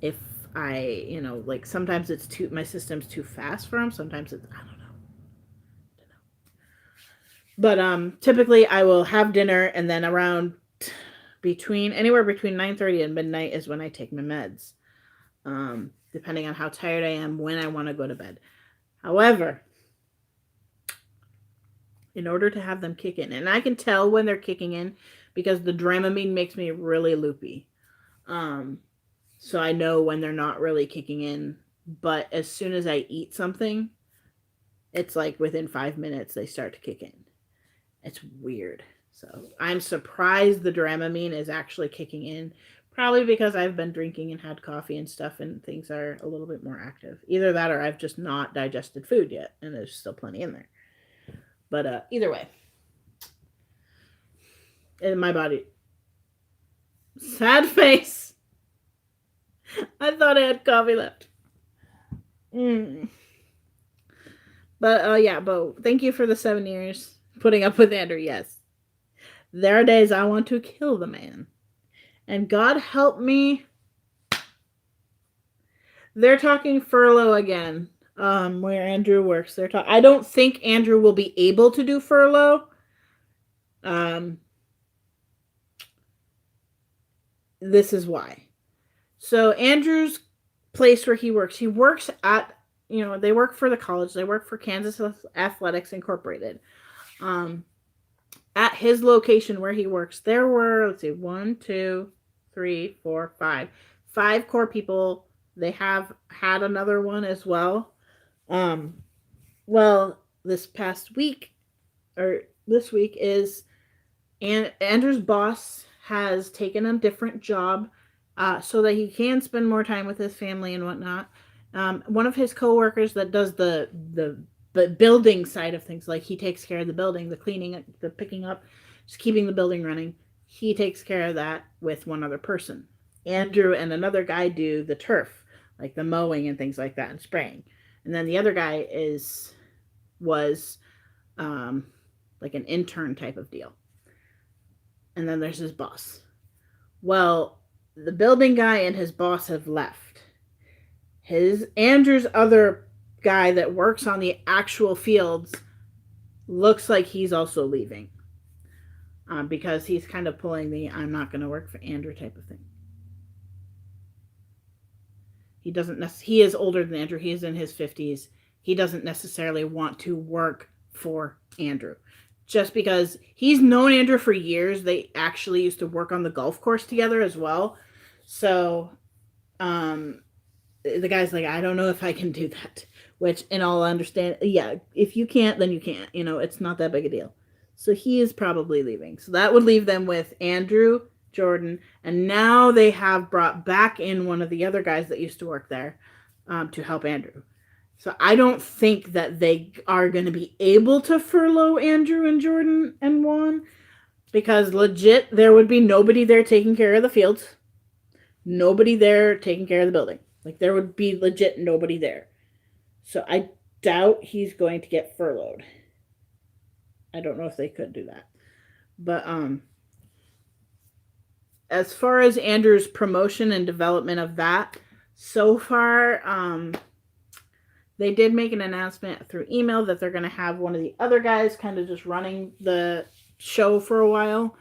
if I, like, sometimes my system's too fast for them. Sometimes it's, I don't know. But typically I will have dinner, and then around anywhere between 9:30 and midnight is when I take my meds. Depending on how tired I am, when I want to go to bed. However, in order to have them kick in, and I can tell when they're kicking in because the Dramamine makes me really loopy. Um, so I know when they're not really kicking in. But as soon as I eat something, it's like within 5 minutes they start to kick in. It's weird. So I'm surprised the Dramamine is actually kicking in. Probably because I've been drinking and had coffee and stuff, and things are a little bit more active. Either that, or I've just not digested food yet, and there's still plenty in there. But either way, in my body, sad face. I thought I had coffee left. But yeah, but thank you for the 7 years putting up with Andrew. Yes, there are days I want to kill the man, and God help me. They're talking furlough again. Where Andrew works, I don't think Andrew will be able to do furlough. This is why. So Andrew's place where he works at, they work for the college. They work for Kansas Athletics Incorporated. At his location where he works, there were, let's see, 1, 2, 3, 4, 5 core people. They have had another one as well. Well, this week is, and Andrew's boss has taken a different job so that he can spend more time with his family and whatnot. One of his coworkers that does the building side of things, like he takes care of the building, the cleaning, the picking up, just keeping the building running. He takes care of that with one other person. Andrew and another guy do the turf, like the mowing and things like that, and spraying. And then the other guy was like an intern type of deal. And then there's his boss. Well, the building guy and his boss have left. Andrew's other guy that works on the actual fields looks like he's also leaving. Because he's kind of pulling the I'm not going to work for Andrew type of thing. He is older than Andrew. He is in his 50s. He doesn't necessarily want to work for Andrew. Just because he's known Andrew for years. They actually used to work on the golf course together as well. So, the guy's like, I don't know if I can do that. Which, in all understand, yeah, if you can't, then you can't. It's not that big a deal. So he is probably leaving. So that would leave them with Andrew, Jordan, and now they have brought back in one of the other guys that used to work there to help Andrew. So I don't think that they are going to be able to furlough Andrew and Jordan and Juan, because legit there would be nobody there taking care of the fields, nobody there taking care of the building. Like, there would be legit nobody there. So I doubt he's going to get furloughed. I don't know if they could do that. But as far as Andrew's promotion and development of that, so far, they did make an announcement through email that they're going to have one of the other guys kind of just running the show for a while.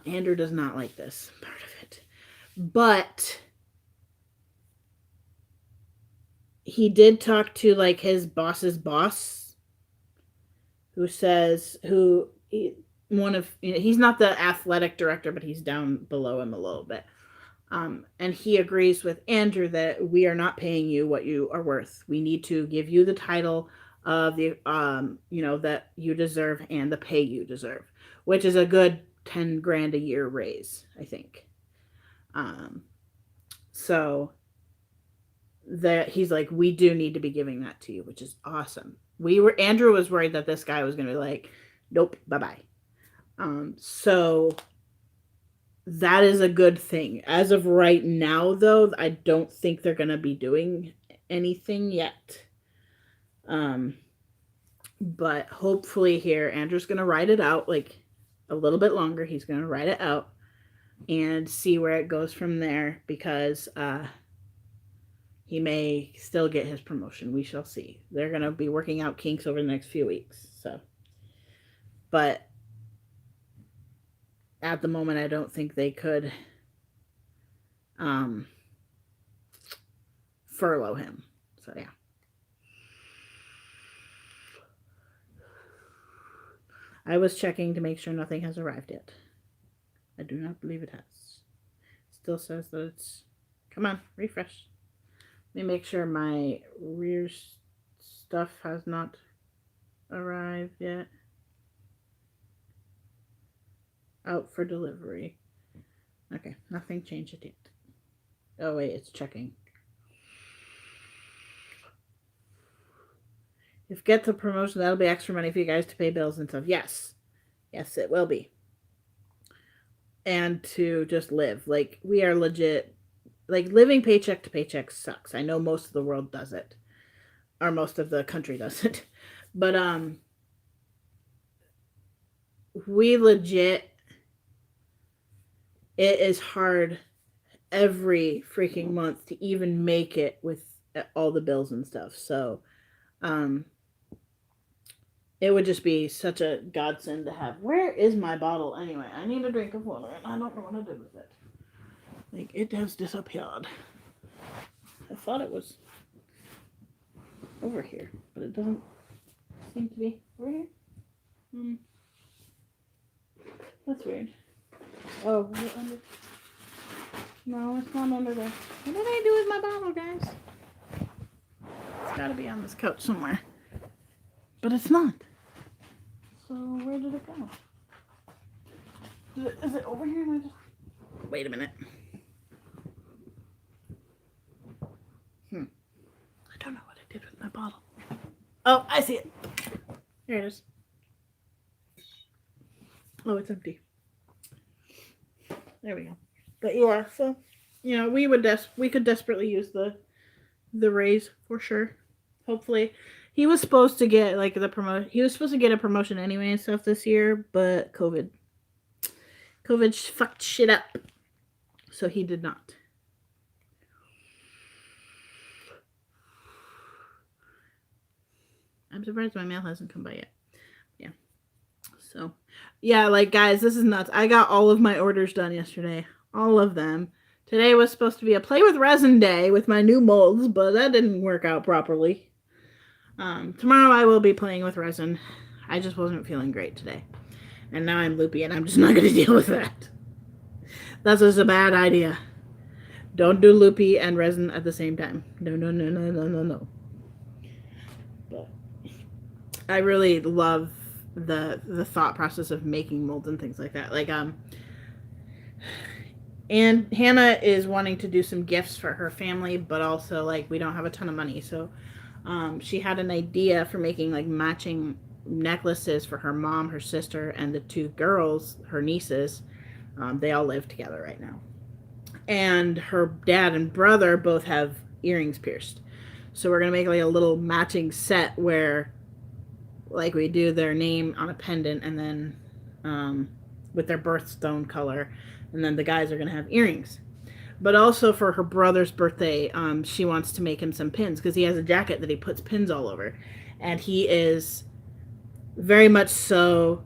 Andrew does not like this part of it. But he did talk to, like, his boss's boss, he's not the athletic director, but he's down below him a little bit. And he agrees with Andrew that we are not paying you what you are worth. We need to give you the title of the, that you deserve and the pay you deserve, which is a good 10 grand a year raise, I think. So that he's like, we do need to be giving that to you, which is awesome. Andrew was worried that this guy was going to be like, nope, bye-bye. So that is a good thing. As of right now, though, I don't think they're going to be doing anything yet. But hopefully here, Andrew's going to ride it out, like, a little bit longer. He's going to ride it out and see where it goes from there, because he may still get his promotion. We shall see. They're going to be working out kinks over the next few weeks. So, But at the moment, I don't think they could furlough him. So, yeah. I was checking to make sure nothing has arrived yet. I do not believe it has. Still says that it's... Come on, refresh. Let me make sure my rear stuff has not arrived yet. Out for delivery. Okay, nothing changed yet. Oh wait, it's checking. If get the promotion, that'll be extra money for you guys to pay bills and stuff. Yes. Yes, it will be. And to just live. Like, we are legit. Like, living paycheck to paycheck sucks. I know most of the world does it. Or most of the country does it. But, we legit... It is hard every freaking month to even make it with all the bills and stuff. So, it would just be such a godsend to have. Where is my bottle anyway? I need a drink of water and I don't know what to do with it. Like, it has disappeared. I thought it was over here, but it doesn't seem to be over here. That's weird. Oh, is it under? No, it's not under there. What did I do with my bottle, guys? It's gotta be on this couch somewhere. But it's not. So where did it go? Is it over here? Wait a minute. I don't know what I did with my bottle. Oh, I see it. There it is. Oh, it's empty. There we go. But yeah, so we could desperately use the raise for sure. Hopefully. He was supposed to get like the promotion. He was supposed to get a promotion anyway and stuff this year, but COVID fucked shit up. So he did not. I'm surprised my mail hasn't come by yet. Yeah. So, yeah, like guys, this is nuts. I got all of my orders done yesterday. All of them. Today was supposed to be a play with resin day with my new molds, but that didn't work out properly. Tomorrow I will be playing with resin. I just wasn't feeling great today. And now I'm loopy and I'm just not going to deal with that. That's just a bad idea. Don't do loopy and resin at the same time. No. But I really love the thought process of making molds and things like that. Like, and Hannah is wanting to do some gifts for her family, but also, like, we don't have a ton of money, so... she had an idea for making like matching necklaces for her mom, her sister, and the two girls, her nieces. They all live together right now. And her dad and brother both have earrings pierced. So we're going to make like a little matching set where like we do their name on a pendant and then with their birthstone color. And then the guys are going to have earrings. But also for her brother's birthday, she wants to make him some pins because he has a jacket that he puts pins all over. And he is very much so,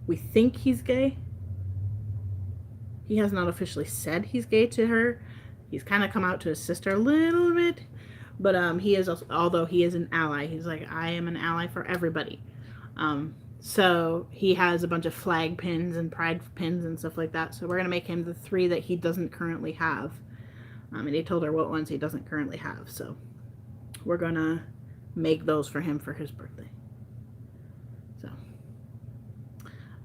we think he's gay. He has not officially said he's gay to her. He's kind of come out to his sister a little bit. But he is, also, although he is an ally, he's like, I am an ally for everybody. So he has a bunch of flag pins and pride pins and stuff like that. So we're going to make him the 3 that he doesn't currently have. And he told her what ones he doesn't currently have. So we're going to make those for him for his birthday. So.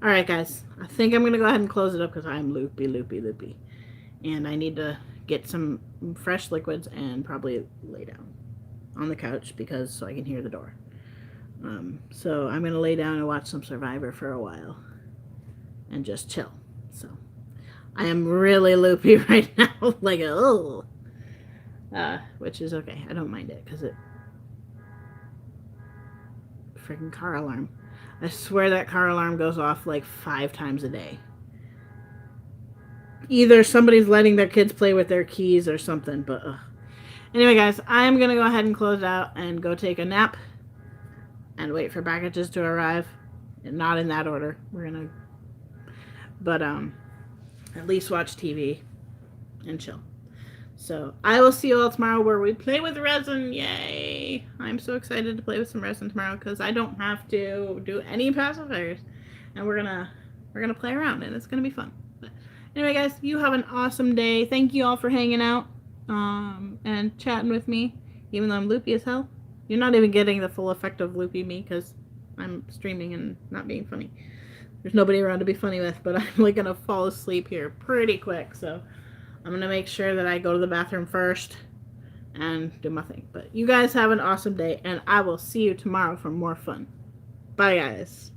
Alright guys. I think I'm going to go ahead and close it up because I'm loopy. And I need to get some fresh liquids and probably lay down on the couch because so I can hear the door. So I'm going to lay down and watch some Survivor for a while and just chill. So I am really loopy right now, like, oh, which is okay. I don't mind it because it, freaking car alarm. I swear that car alarm goes off like 5 times a day. Either somebody's letting their kids play with their keys or something, but anyway guys, I'm going to go ahead and close out and go take a nap. And wait for packages to arrive. Not in that order. We're gonna, but at least watch TV and chill. So I will see you all tomorrow where we play with resin. Yay! I'm so excited to play with some resin tomorrow because I don't have to do any pacifiers, and we're gonna play around and it's gonna be fun. But anyway, guys, you have an awesome day. Thank you all for hanging out and chatting with me, even though I'm loopy as hell. You're not even getting the full effect of loopy me because I'm streaming and not being funny. There's nobody around to be funny with, but I'm like gonna fall asleep here pretty quick, so I'm gonna make sure that I go to the bathroom first and do my thing. But you guys have an awesome day, and I will see you tomorrow for more fun. Bye, guys.